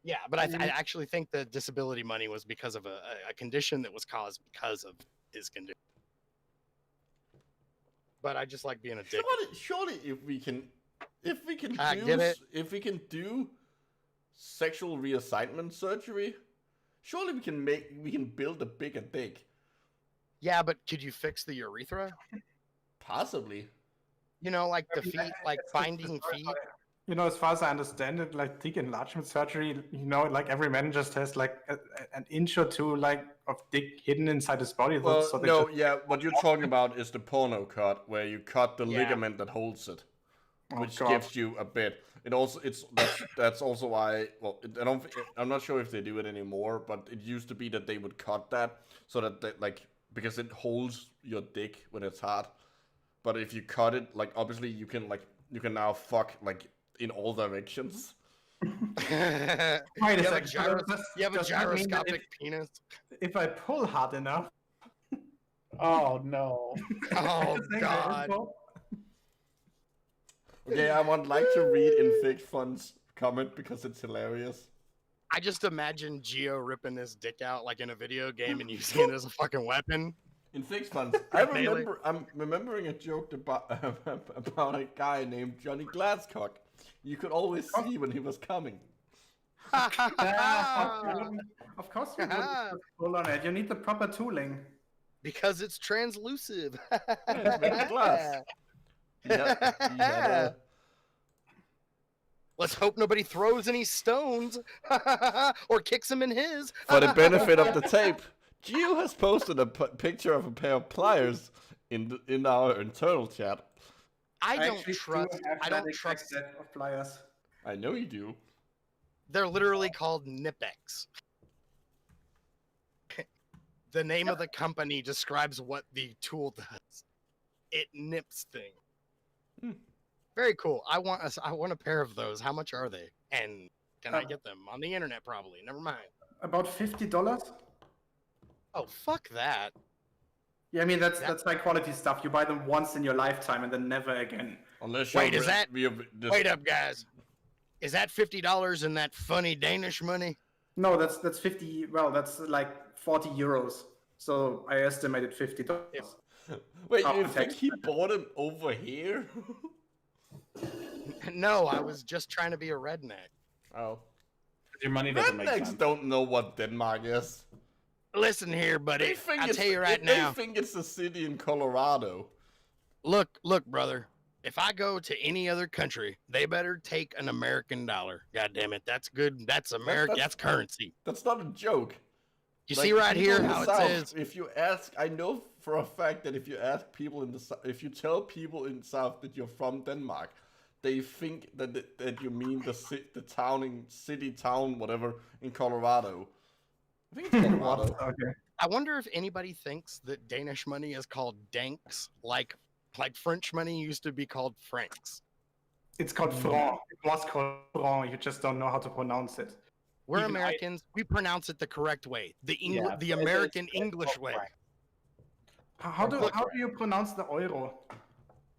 Yeah, but I actually think the disability money was because of a condition that was caused because of his condition. But I just like being a dick. Surely, if we can get it. if we can do sexual reassignment surgery, surely we can build a bigger dick. Yeah, but could you fix the urethra? Possibly. You know, like the feet, like It's binding destroyed feet. as far as I understand it, like dick enlargement surgery, like every man just has like an inch or two like of dick hidden inside his body. Well, so they no, just... yeah, what you're talking about is the porno cut, where you cut the Yeah. ligament that holds it, Oh, which God. gives you a bit. That's also why. Well, I'm not sure if they do it anymore, but it used to be that they would cut that so that because it holds your dick when it's hard. But if you cut it, like obviously you can now fuck like in all directions. Wait a You have a second. you have a Does that mean that gyroscopic penis. if I pull hard enough... Oh no. Oh Is that God. info? Okay, I would like to read InfixFun's comment because it's hilarious. I just imagine Geo ripping his dick out like in a video game and using it as a fucking weapon. InfixFun's. I'm remembering a joke about a guy named Johnny Glasscock. You could always see when he was coming. Of course you wouldn't pull on it. You need the proper tooling. Because it's translucent. It's made of glass. Yeah. Let's hope nobody throws any stones or kicks him in his. For the benefit of the tape, Geo has posted a picture of a pair of pliers in our internal chat. I don't actually trust. do have I that don't exact trust. set of pliers. I know you do. They're literally called Nipex. The name of the company describes what the tool does. It nips things. Very cool. I want a pair of those. How much are they? And can I get them on the internet? Probably. Never mind. About $50. Oh, fuck that. Yeah, I mean that's high quality stuff. You buy them once in your lifetime and then never again. Unless Wait, you're is that- this, Wait up, guys. Is that $50 in that funny Danish money? No, that's 50. Well, that's like 40 euros. So I estimated $50. Wait, Oh, you think text. he bought him over here? No, I was just trying to be a redneck. Oh. Your money doesn't make sense. Rednecks don't know what Denmark is. Listen here, buddy. I'll tell you right They now. think it's a city in Colorado. Look, brother. If I go to any other country, they better take an American dollar. God damn it, that's good. That's American. That's currency. That's not a joke. You Like, see right people here in the how it South, says. If you ask, I know for a fact that if you ask people in the if you tell people in the South that you're from Denmark, they think that you mean the city, town, whatever in Colorado. I think it's Colorado. Okay. I wonder if anybody thinks that Danish money is called danks, like French money used to be called francs. It's called franc. It was called franc. You just don't know how to pronounce it. We're Even Americans. We pronounce it the correct way, the Yeah, the it is American called English way. franc. How do you pronounce the euro?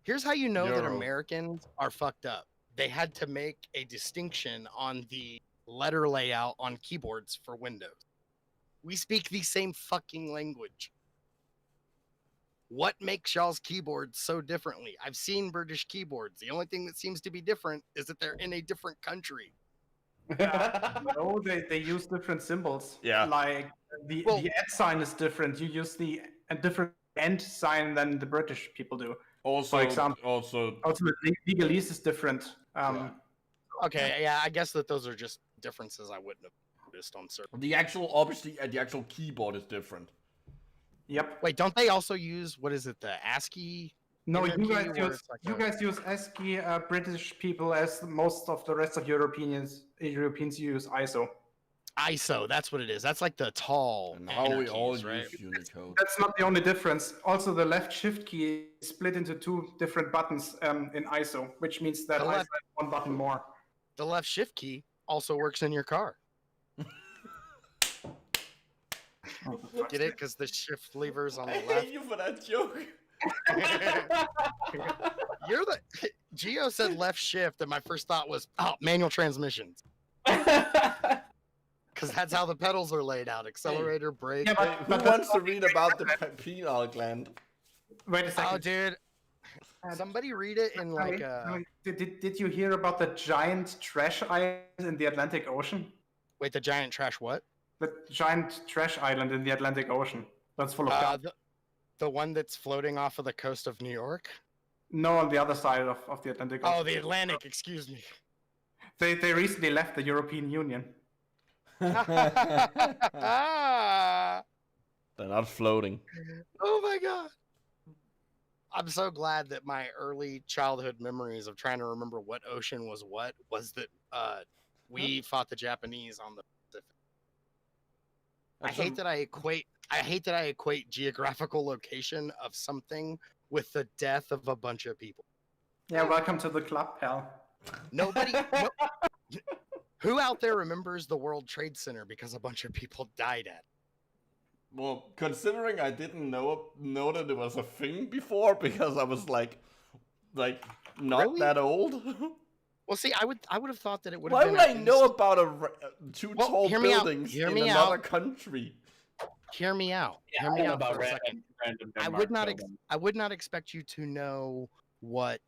Here's how you know that Euro. Americans are fucked up. They had to make a distinction on the letter layout on keyboards for Windows. We speak the same fucking language. What makes y'all's keyboards so differently? I've seen British keyboards. The only thing that seems to be different is that they're in a different country. No, they use different symbols. Yeah. Like the @ sign is different. You use a different end sign than the British people do. Also, For example- also, Ultimately, legalese is different. Yeah. Okay, yeah, I guess that those are just differences I wouldn't have noticed on certain. the actual keyboard is different. Yep. Wait, don't they also use what is it, the ASCII? No, Inner you key guys where use it's like a- ASCII. British people, as most of the rest of Europeans use ISO. ISO, that's what it is. That's like the tall And how inner we all keys, right? use Unicode. That's not the only difference. Also, the left shift key is split into two different buttons in ISO, which means that The ISO left- has one button more. The left shift key also works in your car. Get it? Because the shift lever's on I the hate left. you for that joke. You're the Geo said left shift, and my first thought was, oh, manual transmissions. Because that's how the pedals are laid out. Accelerator, brake. Yeah, Hey, but who wants to read about the penile gland? Wait a second. Oh, dude. Somebody read it in like a... Did you hear about the giant trash island in the Atlantic Ocean? Wait, the giant trash what? The giant trash island in the Atlantic Ocean. That's full of garbage. The one that's floating off of the coast of New York? No, on the other side of the Atlantic Ocean. Oh, the Atlantic, excuse me. They recently left the European Union. Ah, They're not floating. oh my god. I'm so glad that my early childhood memories of trying to remember what ocean was what was that we fought the Japanese on the Pacific. I hate that I equate geographical location of something with the death of a bunch of people. Yeah, welcome to the club, pal. Nobody who out there remembers the World Trade Center because a bunch of people died at it? Well, considering I didn't know that it was a thing before because I was like not Really? that old. Well, see, I would have thought that it would have Why been would I at know least- about two Well, tall hear me out. buildings Hear in me another out. country? Hear me out. Yeah, Hear I me don't know out about for a second. random I Denmark would not buildings. I would not expect you to know what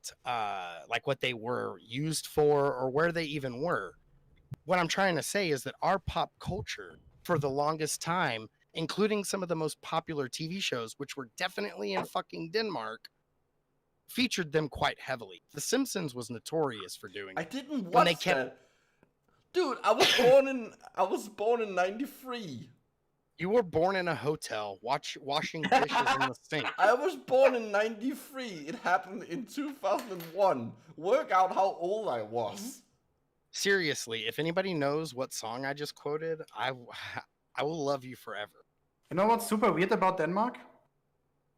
like what they were used for or where they even were. What I'm trying to say is that our pop culture for the longest time, including some of the most popular TV shows, which were definitely in fucking Denmark, featured them quite heavily. The Simpsons was notorious for doing I it. didn't When watch they kept- that. Dude, I was born in '93. You were born in a hotel, washing dishes in the sink. I was born in '93. It happened in 2001. Work out how old I was. Seriously, if anybody knows what song I just quoted, I will love you forever. You know what's super weird about Denmark?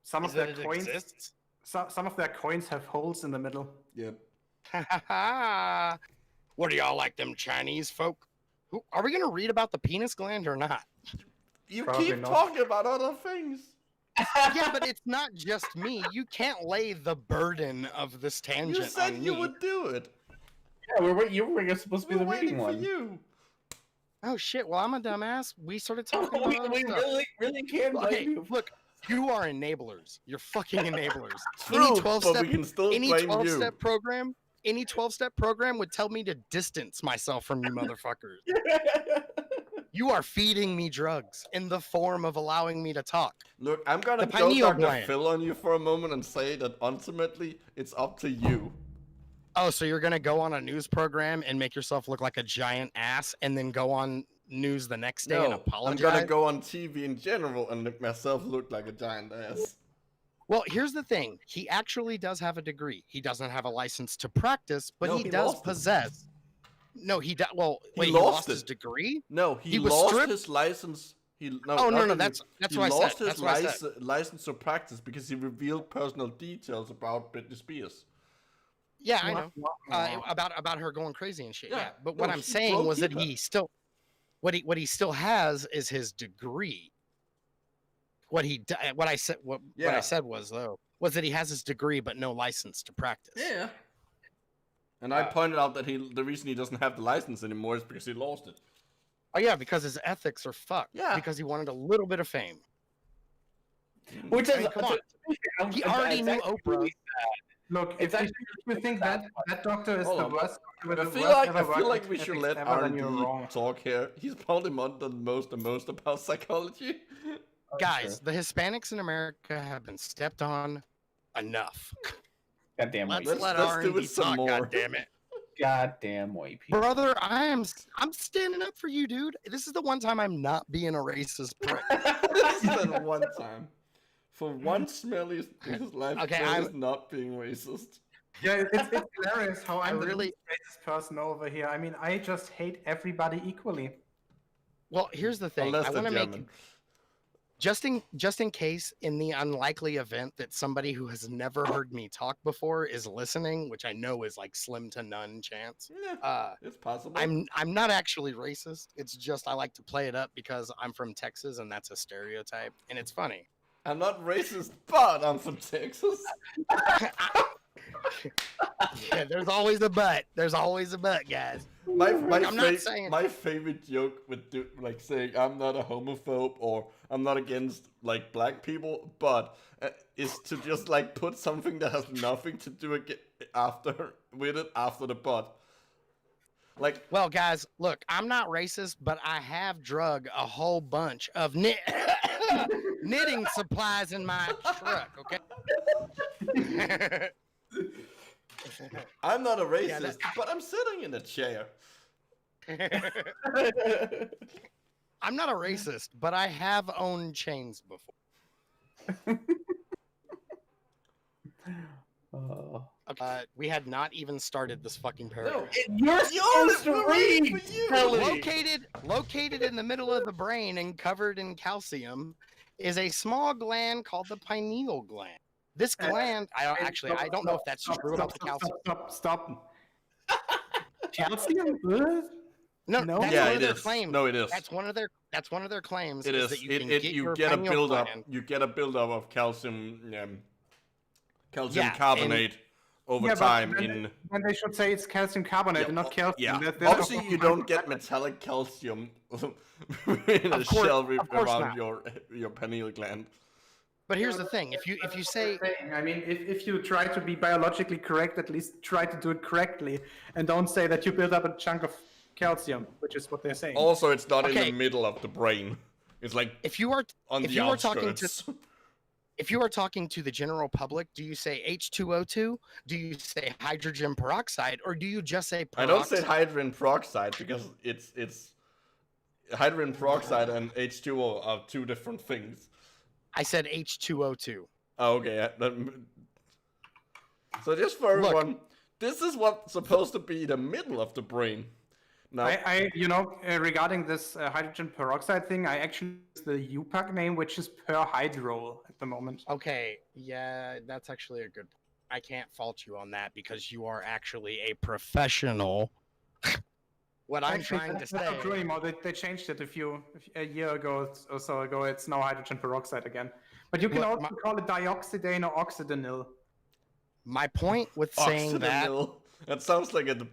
Some Is of their that it coins, exists? some of their coins have holes in the middle. Yep. What do y'all like, them Chinese folk? Who, are we gonna read about the penis gland or not? You Probably keep not. talking about other things. Yeah, but it's not just me. You can't lay the burden of this tangent You said on you me. would do it. Yeah, you were supposed to be We're the reading waiting for one. you. Oh shit! Well, I'm a dumbass. We started talking we about other stuff. really can't blame Okay, you. look, you are enablers. You're fucking enablers. True, but 12-step we can still Any blame 12-step you. program, any 12-step program would tell me to distance myself from you motherfuckers. You are feeding me drugs in the form of allowing me to talk. Look, I'm gonna The go pineal Dr. gland. Phil on you for a moment and say that ultimately it's up to you. Oh, so you're gonna go on a news program and make yourself look like a giant ass, and then go on news the next day and No, I'm apologize? gonna go on TV in general and make myself look like a giant ass. Well, here's the thing. He actually does have a degree. He doesn't have a license to practice, but No, he he does lost it. possess. No, he does. Well, He wait, he lost lost his it. degree? No, he was lost stripped? his license. Oh, not no, that that's he what I lost said. his That's what I said. license to practice because he revealed personal details about Britney Spears. Yeah, I know. About her going crazy and shit. Yeah, Yeah, but no, what I'm he saying broke was that HIPAA. he still, what he still has is his degree. What I said was that he has his degree but no license to practice. Yeah. And I pointed out that the reason he doesn't have the license anymore is because he lost it. Oh yeah, because his ethics are fucked. Yeah. Because he wanted a little bit of fame. Which I is mean, come on. He already knew Oprah. Look, It's if actually you think that doctor is Hold the on. worst, with I the feel worst like ever worked we should ethics let ever, then you're R&D wrong. talk here. He's probably the most about psychology. Guys, the Hispanics in America have been stepped on enough. Goddamn white Let's people. let let's do R&D it some talk, more. goddammit. Goddamn white people. Brother, I'm standing up for you, dude. This is the one time I'm not being a racist prick. This is that one time. For one Smelly his life Okay, is not being racist. Yeah, it's hilarious how I'm the really- least racist person over here. I mean, I just hate everybody equally. Well, here's the thing. Unless I they're want to make German. just in case, in the unlikely event that somebody who has never heard me talk before is listening, which I know is like slim to none chance. Yeah, it's possible. I'm not actually racist. It's just I like to play it up because I'm from Texas and that's a stereotype and it's funny. I'm not racist, but I'm from Texas. Yeah, there's always a but. There's always a but, guys. I'm not saying- My favorite joke with saying I'm not a homophobe or I'm not against like black people, but is to just like put something that has nothing to do after the but. Like, Well, guys, look, I'm not racist, but I have drug a whole bunch of knitting supplies in my truck, okay? I'm not a racist, Yeah, but I'm sitting in a chair. I'm not a racist, but I have owned chains before. We had not even started this fucking paragraph. You're supposed to read. Located in the middle of the brain and covered in calcium is a small gland called the pineal gland. This gland, I don't know if that's true about the calcium. Stop. Calcium? No, No? that's Yeah, one it of their is. claims. No, it is. That's one of their claims. It is. That you can You get get a pineal buildup. gland. You get a buildup of calcium. Calcium Yeah, carbonate over time in. When they should say it's calcium carbonate and not calcium. Yeah. That's Obviously, you don't get metallic calcium in a shell around your pineal gland. But here's the thing: if you say, I mean, if you try to be biologically correct, at least try to do it correctly, and don't say that you build up a chunk of calcium, which is what they're saying. Also, it's not in Okay. the middle of the brain. It's like if you are on if the you are outskirts. talking to the general public, do you say H2O2? Do you say hydrogen peroxide, or do you just say I peroxide? don't say hydrogen peroxide because it's hydrogen peroxide and H2O are two different things. I said H2O2. Oh, okay. So just for everyone, this is what's supposed to be the middle of the brain. Now, regarding this hydrogen peroxide thing, I actually use the UPAC name, which is perhydrol at the moment. Okay, yeah, that's actually a good point. I can't fault you on that because you are actually a professional. What I'm trying to That's say. not true anymore. They changed it a year ago or so ago. It's now hydrogen peroxide again. But you can Look, also call it dioxidane or oxidanyl. My point with saying that. oxidanyl. That sounds like an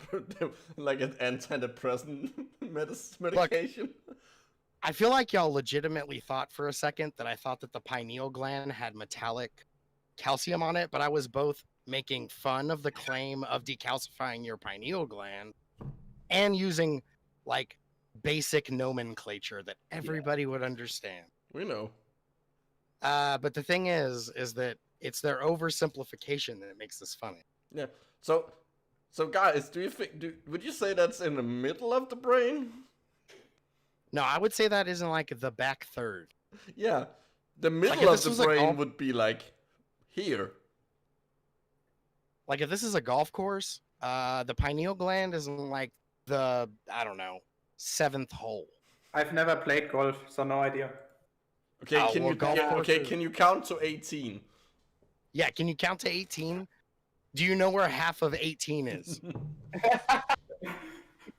antidepressant medication. I feel like y'all legitimately thought for a second that I thought that the pineal gland had metallic calcium on it, but I was both making fun of the claim of decalcifying your pineal gland and using like basic nomenclature that everybody would understand. We know. But the thing is that it's their oversimplification that makes this funny. Yeah. So guys, would you say that's in the middle of the brain? No, I would say that isn't like the back third. Yeah. The if middle of this the was a brain golf- would be like here. Like if this is a golf course, the pineal gland is in like the, I don't know, 7th hole. I've never played golf, so no idea. Okay, well, golf courses- can you count to 18? Yeah, can you count to 18? Do you know where half of 18 is?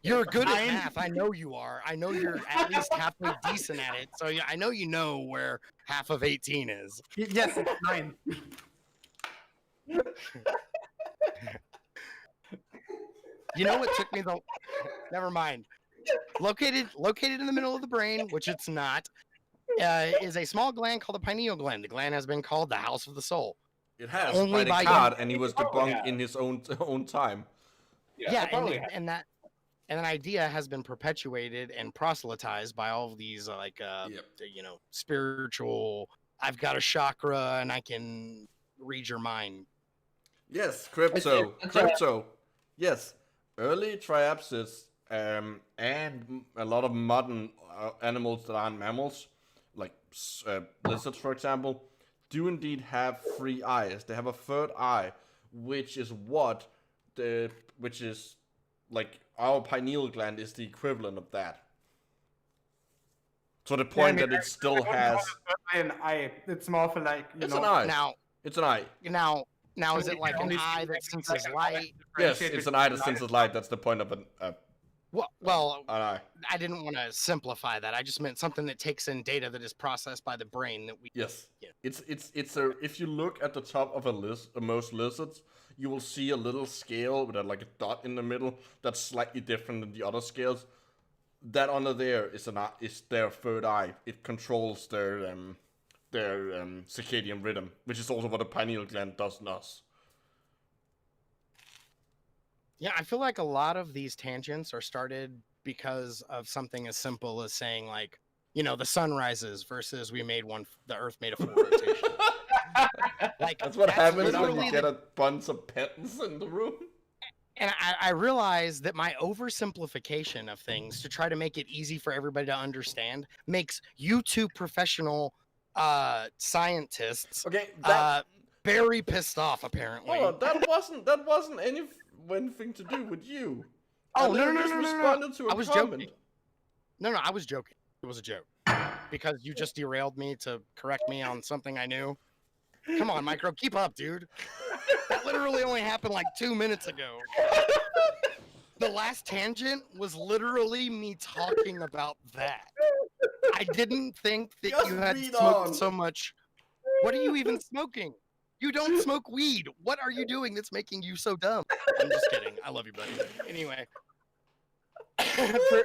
You're good at math. I know you are. I know you're at least halfway decent at it. So yeah, I know you know where half of 18 is. Yes, it's 9. You know what took me the... Never mind. Located in the middle of the brain, which it's not, is a small gland called the pineal gland. The gland has been called the house of the soul. It has Only by by Descartes, and he was probably debunked in his own time. Yeah, probably and that idea has been perpetuated and proselytized by all of these spiritual. I've got a chakra and I can read your mind. Yes, crypto. Yes, early triapsids and a lot of modern animals that aren't mammals, like lizards, for example, do indeed have 3 eyes. They have a third eye, which is like our pineal gland is the equivalent of that. To the point that it still has. An eye. It's more for like It's an eye. Now, It's an eye. is it like an eye that senses light? Yes, it's an eye that senses light. That's the point of an Well, eye. I didn't want to simplify that. I just meant something that takes in data that is processed by the brain that we. Yes. Yeah. It's a. If you look at the top of most lizards, you will see a little scale with like a dot in the middle that's slightly different than the other scales. That under there is their third eye. It controls their circadian rhythm, which is also what the pineal gland does in us. Yeah, I feel like a lot of these tangents are started because of something as simple as saying like, the sun rises versus the Earth made a full rotation. Like That's what happens when literally you get a bunch of peasants in the room. And I realize that my oversimplification of things to try to make it easy for everybody to understand makes you two professional scientists Okay, very pissed off, apparently. hold on, that wasn't anything to do with you. Oh, I no, just responded to a I was comment. joking. No, I was joking. It was a joke. Because you just derailed me to correct me on something I knew. Come on, Micro, keep up, dude. That literally only happened like 2 minutes ago. The last tangent was literally me talking about that. I didn't think that Just you had read smoked on. so much. What are you even smoking? You don't smoke weed. What are you doing that's making you so dumb? I'm just kidding. I love you, buddy. Anyway.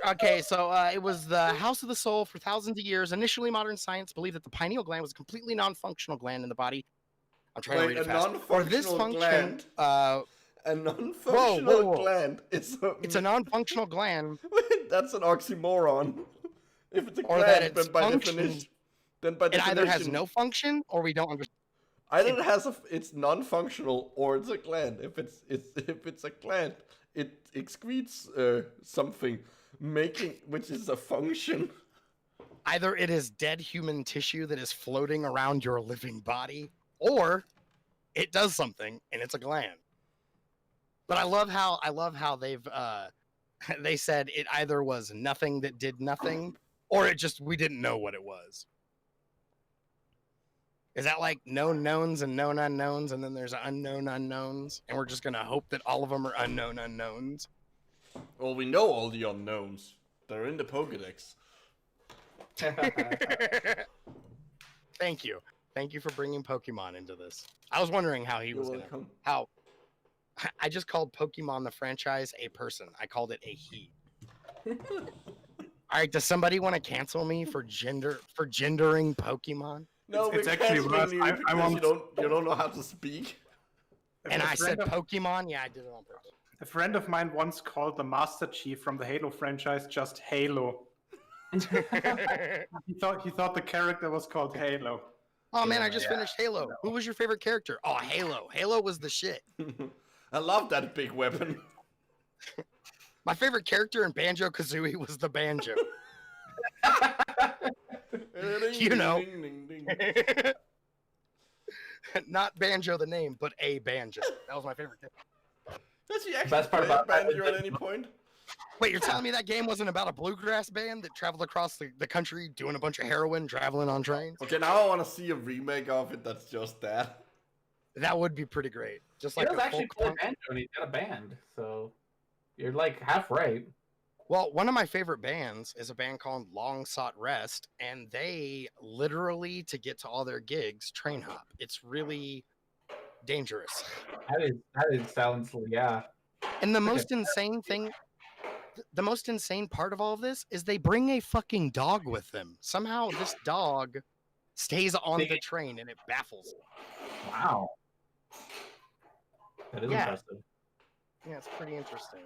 Okay, so it was the house of the soul for thousands of years. Initially, modern science believed that the pineal gland was a completely non-functional gland in the body. I'm trying to read it fast. Or this function. A non-functional gland. It's a non-functional gland. That's an oxymoron. If it's a or gland, that it's then by definition, it either has no function or we don't understand. Either it's non-functional or it's a gland. If it's a gland, it excretes something, which is a function. Either it is dead human tissue that is floating around your living body, or it does something and it's a gland. But I love how they've they said it either was nothing that did nothing, or we didn't know what it was. Is that like known knowns and known unknowns, and then there's unknown unknowns, and we're just gonna hope that all of them are unknown unknowns? Well, we know all the unknowns. They're in the Pokedex. Thank you for bringing Pokemon into this. I was wondering how he was gonna. I just called Pokemon the franchise a person. I called it a he. All right, does somebody want to cancel me for gendering Pokemon? No, it's actually worse. You don't know how to speak. And I said Pokemon? Yeah, I did it on purpose. A friend of mine once called the Master Chief from the Halo franchise just Halo. he thought the character was called Halo. Oh man, I just finished Halo. Who was your favorite character? Oh, Halo. Halo was the shit. I love that big weapon. My favorite character in Banjo-Kazooie was the banjo. You know. Not Banjo the name, but a banjo. That was my favorite character. Does he actually play banjo at any point? Wait, you're telling me that game wasn't about a bluegrass band that traveled across the country doing a bunch of heroin, traveling on trains? Okay, now I want to see a remake of it that's just that. That would be pretty great. Just like he does actually play banjo and he's got a band, so you're like half right. Well, one of my favorite bands is a band called Long Sought Rest, and they literally, to get to all their gigs, train hop. It's really dangerous. That sounds, yeah. And the most insane thing, the most insane part of all of this is they bring a fucking dog with them. Somehow this dog stays on the train, and it baffles me. Wow. That is impressive. Yeah, it's pretty interesting.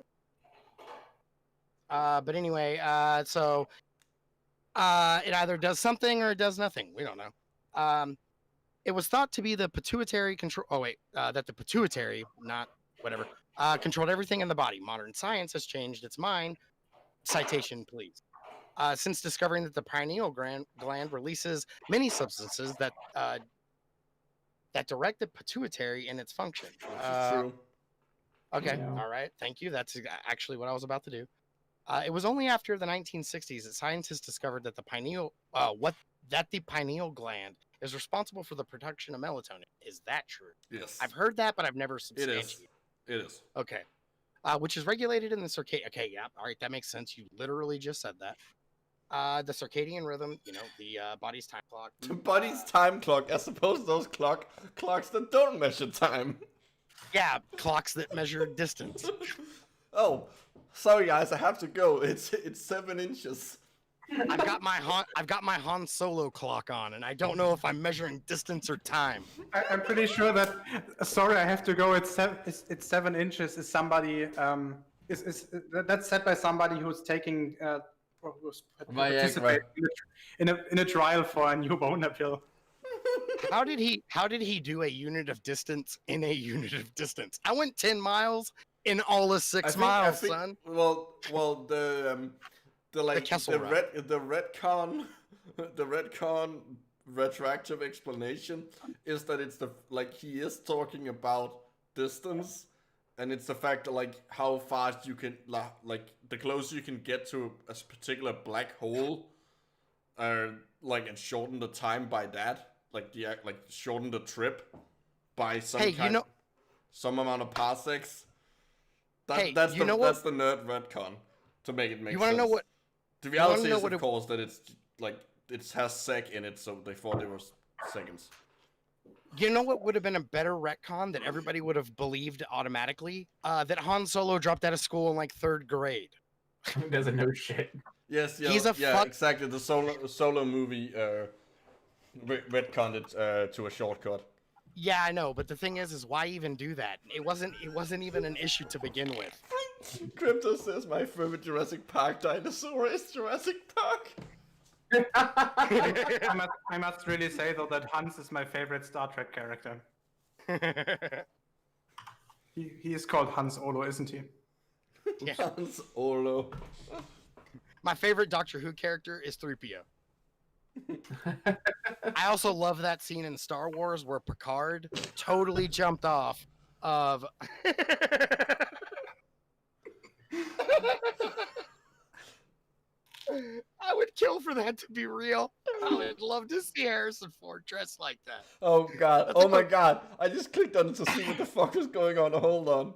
But anyway, so it either does something or it does nothing. We don't know. It was thought to be the pituitary control. Oh wait, that the pituitary, not whatever, controlled everything in the body. Modern science has changed its mind. Citation, please. Since discovering that the pineal gland releases many substances that direct the pituitary in its function. True. Okay, all right, thank you. That's actually what I was about to do. It was only after the 1960s that scientists discovered that the pineal gland is responsible for the production of melatonin. Is that true? Yes. I've heard that, but I've never substantiated. It is. Okay. Which is regulated in the circadian. Okay, yeah. All right, that makes sense. You literally just said that. The circadian rhythm, the body's time clock. The body's time clock, as opposed to those clocks that don't measure time. Yeah, clocks that measure distance. Oh, sorry guys, I have to go. It's 7 inches. I've got my Han Solo clock on, and I don't know if I'm measuring distance or time. I'm pretty sure that. Sorry, I have to go. It's 7 inches. Is somebody that's said by somebody who's taking who's participating in a trial for a new boner pill. How did he do a unit of distance in a unit of distance? I went 10 miles in all of 6 miles, son. Well, the Kessel Run. the retcon, the retcon retroactive explanation is that it's he is talking about distance, and it's the fact that like how fast you can like the closer you can get to a particular black hole, and shorten the time by that, shorten the trip by some some amount of parsecs. That's the nerd retcon to make it make sense. You want to know what? The reality is, of course, that it's it has sec in it, so they thought it was seconds. You know what would have been a better retcon that everybody would have believed automatically? That Han Solo dropped out of school in like 3rd grade. He doesn't know shit. Yes, exactly. The solo movie retconned it to a shortcut. Yeah, I know, but the thing is why even do that? It wasn't even an issue to begin with. Crypto says my favorite Jurassic Park dinosaur is Jurassic Park. I must really say though that Hans is my favorite Star Trek character. He is called Hans Olo, isn't he? Yeah. Hans Olo. My favorite Doctor Who character is 3PO. I also love that scene in Star Wars where Picard totally jumped off of I would kill for that to be real. I would love to see Harrison Ford dressed like that. Oh god. My god. I just clicked on it to see what the fuck is going on. Hold on.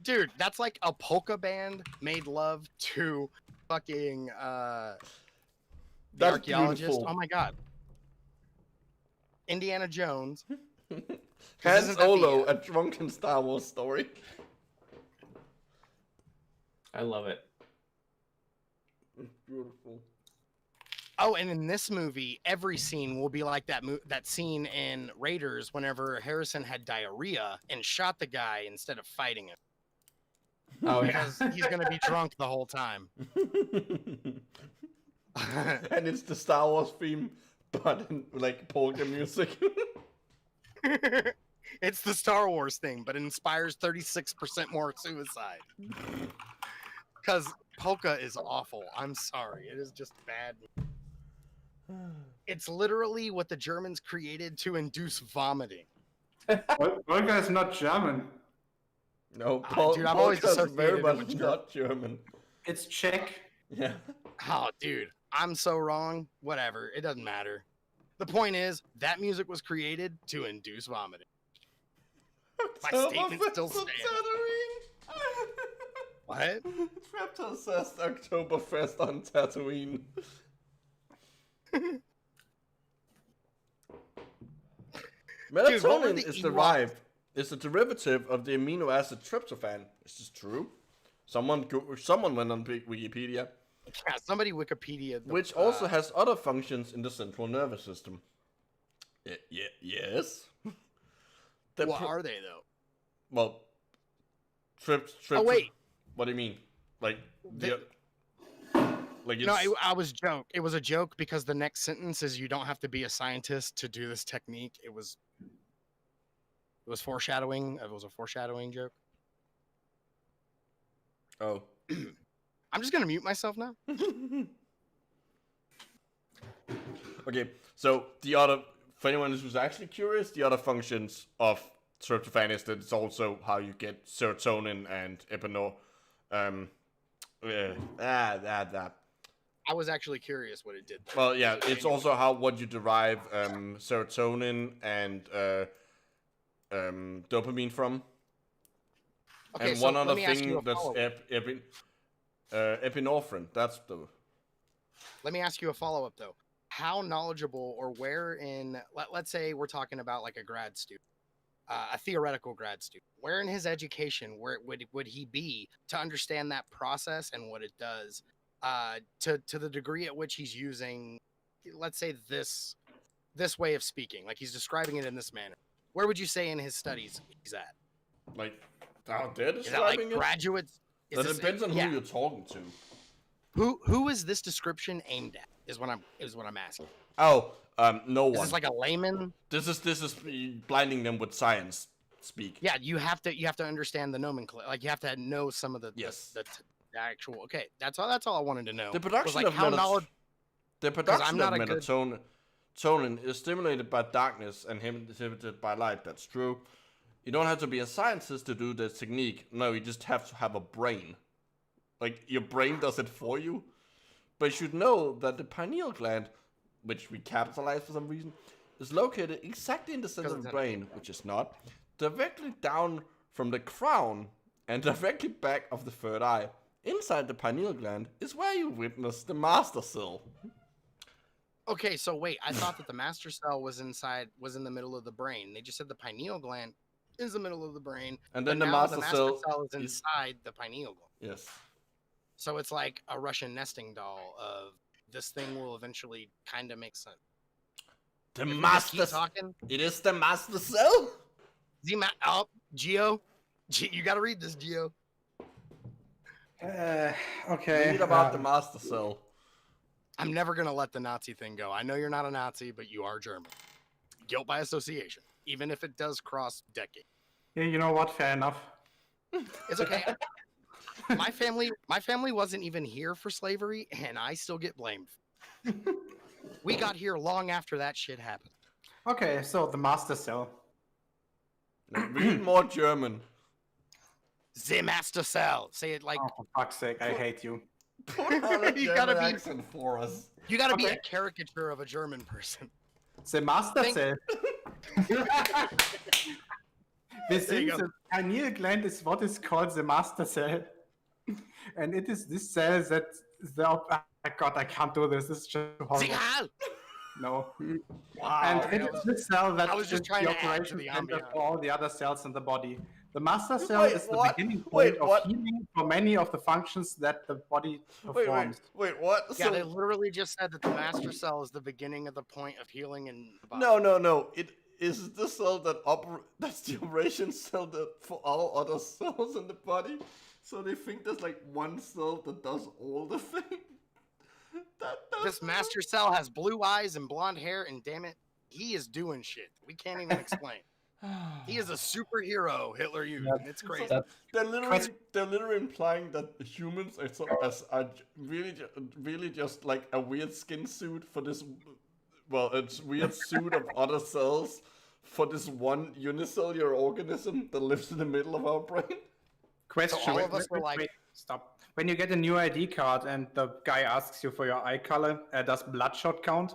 Dude, that's like a polka band made love to fucking the archaeologist. Beautiful. Oh my god. Indiana Jones. Han Solo, a drunken Star Wars story. I love it. Beautiful. Oh, and in this movie, every scene will be like that scene in Raiders whenever Harrison had diarrhea and shot the guy instead of fighting him. Oh, Because he's going to be drunk the whole time. And it's the Star Wars theme, but in polka music. It's the Star Wars thing, but it inspires 36% more suicide. Because polka is awful. I'm sorry. It is just bad. It's literally what the Germans created to induce vomiting. Polka is not German. No, dude, I've always polka's associated very it much with not German. It's Czech. Yeah. Oh, dude. I'm so wrong. Whatever. It doesn't matter. The point is, that music was created to induce vomiting. My statement still stands. What? Traptor says Oktoberfest on Tatooine. Melatonin is a derivative of the amino acid tryptophan. Is this true? Someone went on Wikipedia. Yeah, somebody Wikipedia. Which also has other functions in the central nervous system. Yes. What are they though? Well, Oh wait. What do you mean? No, I was joke. It was a joke because the next sentence is you don't have to be a scientist to do this technique. It was foreshadowing. It was a foreshadowing joke. Oh. I'm just gonna mute myself now. Okay, so for anyone who's actually curious, the other functions of tryptophan is that it's also how you get serotonin and I was actually curious what it did. Well, yeah, it's also what you derive serotonin and dopamine from. Okay, and so one other let me ask thing you a that's epinephrine. That's the. Let me ask you a follow-up though. How knowledgeable or where in let's say we're talking about like a grad student, a theoretical grad student, where in his education would he be to understand that process and what it does, to the degree at which he's using, let's say this way of speaking, like he's describing it in this manner. Where would you say in his studies he's at? Like how they're describing is that like graduates? That depends on who you're talking to. Who is this description aimed at? Is what I'm asking. Oh, no Is one. this like a layman? This is blinding them with science speak. Yeah, you have to understand the nomenclature. Like you have to know some of the Yes. the actual. Okay, that's all I wanted to know. The production like of how knowledge. The production of not a good- melatonin is stimulated by darkness and inhibited by light. That's true. You don't have to be a scientist to do this technique. No, you just have to have a brain. Like, your brain does it for you. But you should know that the pineal gland, which we capitalize for some reason, is located exactly in the center of the brain, which is not, directly down from the crown and directly back of the third eye. Inside the pineal gland is where you witness the master cell. Okay, so wait, I thought that the master cell was in the middle of the brain. They just said the pineal gland is the middle of the brain, and then the master cell is inside the pineal gland. Yes. So it's like a Russian nesting doll of this thing will eventually kind of make sense. The master talking. It is the master cell. Geo, you got to read this, Geo. Okay. Read about the master cell. I'm never gonna let the Nazi thing go. I know you're not a Nazi, but you are German. Guilt by association, even if it does cross decades. Yeah, you know what? Fair enough. It's okay. My family wasn't even here for slavery, and I still get blamed. We got here long after that shit happened. Okay, so the master cell. Read more German. The master cell. Say it like. Oh, for fuck's sake! I hate you. Put on a You German gotta be- accent for us. You gotta be Okay. a caricature of a German person. The master cell. There you go. The pineal gland is what is called the master cell, and it is this cell that oh God, I can't do this. This is just horrible. Signal! No. Wow. And it is this cell that I was just is trying the to add to operation the center ambiance. for all the other cells in the body. The master cell Wait, is the what? beginning Wait, point what? of healing for many of the functions that the body performs. Wait, what? Yeah, they literally just said that the master cell is the beginning of the point of healing in the body. No. It is the cell that's the operation cell for all other cells in the body. So they think there's like one cell that does all the things. This master cell has blue eyes and blonde hair, and damn it, he is doing shit. We can't even explain. He is a superhero, Hitler Youth. It's crazy. They're literally implying that humans are really just like a weird skin suit for this. Well, it's weird suit of other cells for this one unicellular organism that lives in the middle of our brain. Question. So all of us were like- stop. When you get a new ID card and the guy asks you for your eye color, does bloodshot count?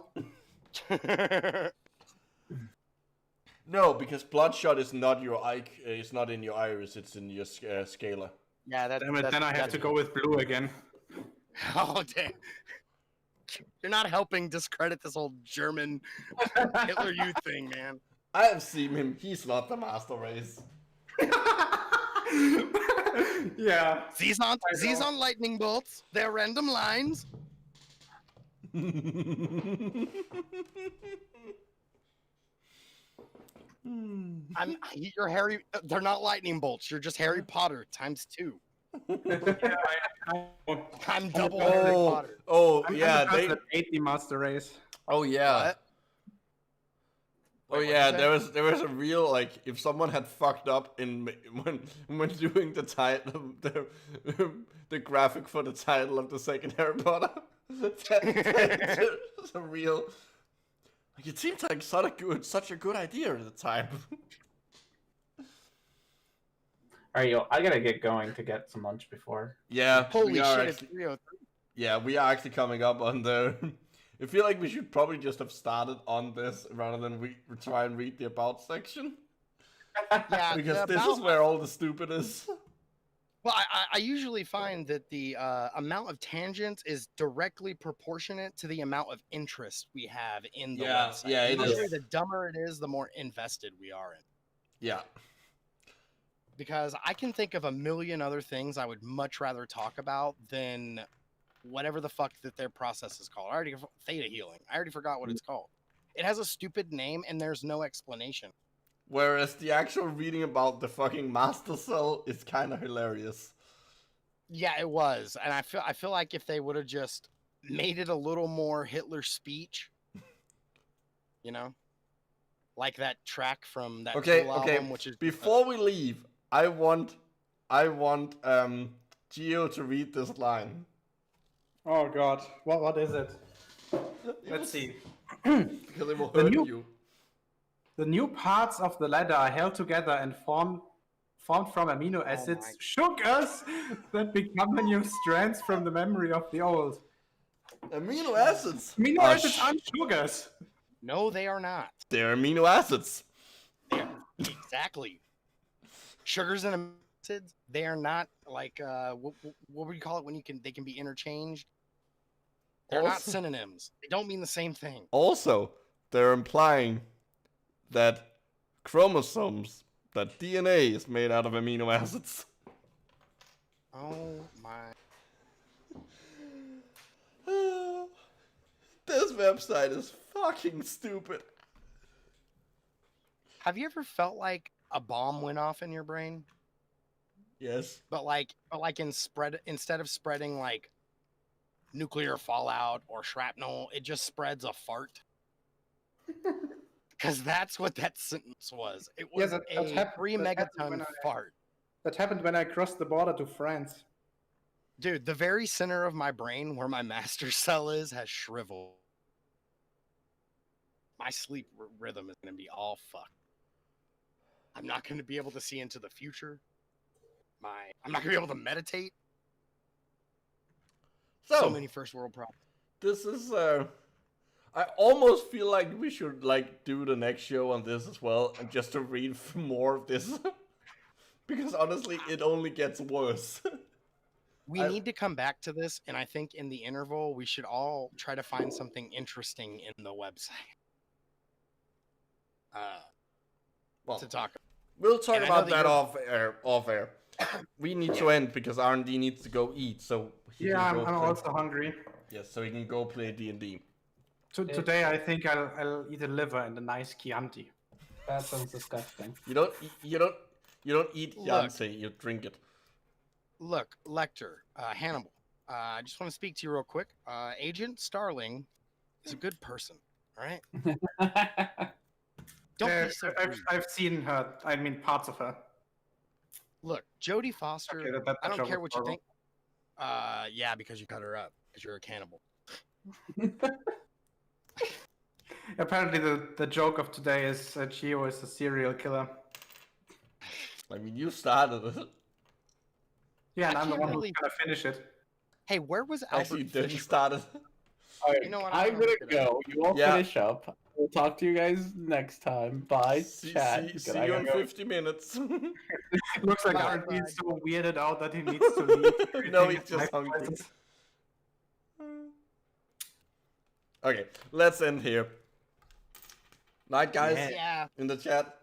No, because bloodshot is not your eye. It's not in your iris. It's in your scala. Yeah, Damn it, then I have to go with blue again. Oh, damn. You're not helping discredit this whole German Hitler Youth thing, man. I have seen him. He's not the master race. Yeah. These aren't lightning bolts. They're random lines. You're Harry. They're not lightning bolts. You're just Harry Potter times 2. I'm double Harry Potter. Yeah, they hate the master race. Oh yeah. What? Oh Wait, yeah, what'd you there was a real like if someone had fucked up when doing the title the graphic for the title of the second Harry Potter. That's a real like it seems like such a good idea at the time. Alright, yo, I gotta get going to get some lunch before. Yeah. Holy shit! It's Actually, 3:03. yeah, we are actually coming up on the. I feel like we should probably just have started on this rather than we try and read the about section. Yeah, Because the this about- is where all the stupid is. Well, I usually find that the amount of tangents is directly proportionate to the amount of interest we have in the Yeah, website. yeah, it Usually is. the dumber it is, the more invested we are in. Yeah. Because I can think of a million other things I would much rather talk about than whatever the fuck that their process is called. ThetaHealing. I already forgot what it's called. It has a stupid name and there's no explanation. Whereas the actual reading about the fucking master cell is kind of hilarious. Yeah, it was, and I feel like if they would have just made it a little more Hitler speech. You know, like that track from that Okay, Tool okay. album, which is Before we leave, I want Geo to read this line. Oh God, what is it? Let's see. Because it will hurt you. The new parts of the ladder are held together and formed from amino acids, sugars that become the new strands from the memory of the old. Amino acids. Amino acids aren't sugars. No, they are not. They're amino acids. Exactly. Sugars and acids, they are not like what would you call it when they can be interchanged? They're not synonyms. They don't mean the same thing. Also, they're implying that chromosomes, that DNA is made out of amino acids. Oh my. This website is fucking stupid. Have you ever felt like a bomb went off in your brain? Yes. But instead of spreading like nuclear fallout or shrapnel, it just spreads a fart. Because that's what that sentence was. It was a 3 megaton fart. That happened when I crossed the border to France. Dude, the very center of my brain where my master cell is has shriveled. My sleep rhythm is going to be all fucked. I'm not going to be able to see into the future. I'm not going to be able to meditate. So many first world problems. This is I almost feel like we should do the next show on this as well, and just to read more of this. Because honestly, it only gets worse. We need to come back to this, and I think in the interval, we should all try to find something interesting in the website. To talk about. We'll talk about that off air. We need to end because R&D needs to go eat, so I'm also hungry. Yes, so he can go play D&D. Today I think I'll eat a liver and a nice Chianti. That sounds disgusting. You don't eat Chianti, you drink it. Look, Lecter, Hannibal, I just want to speak to you real quick. Agent Starling is a good person, all right? Don't be so I've seen her. I mean, parts of her. Look, Jodie Foster, okay, I don't care what you think. Yeah, because you cut her up, because you're a cannibal. Apparently the joke of today is Geo is a serial killer. I mean, you started it. Yeah, and I'm the one who's gonna finish it. Hey, where was Albert Actually, you didn't Fish? start it. Alright, You know what, I'm gonna go. You all finish up. We'll talk to you guys next time. Bye. Chat. See you in 50 minutes. Looks like RD's so weirded out that he needs to leave. No, he's just hungry. Okay, let's end here. Night, guys. Yeah. In the chat.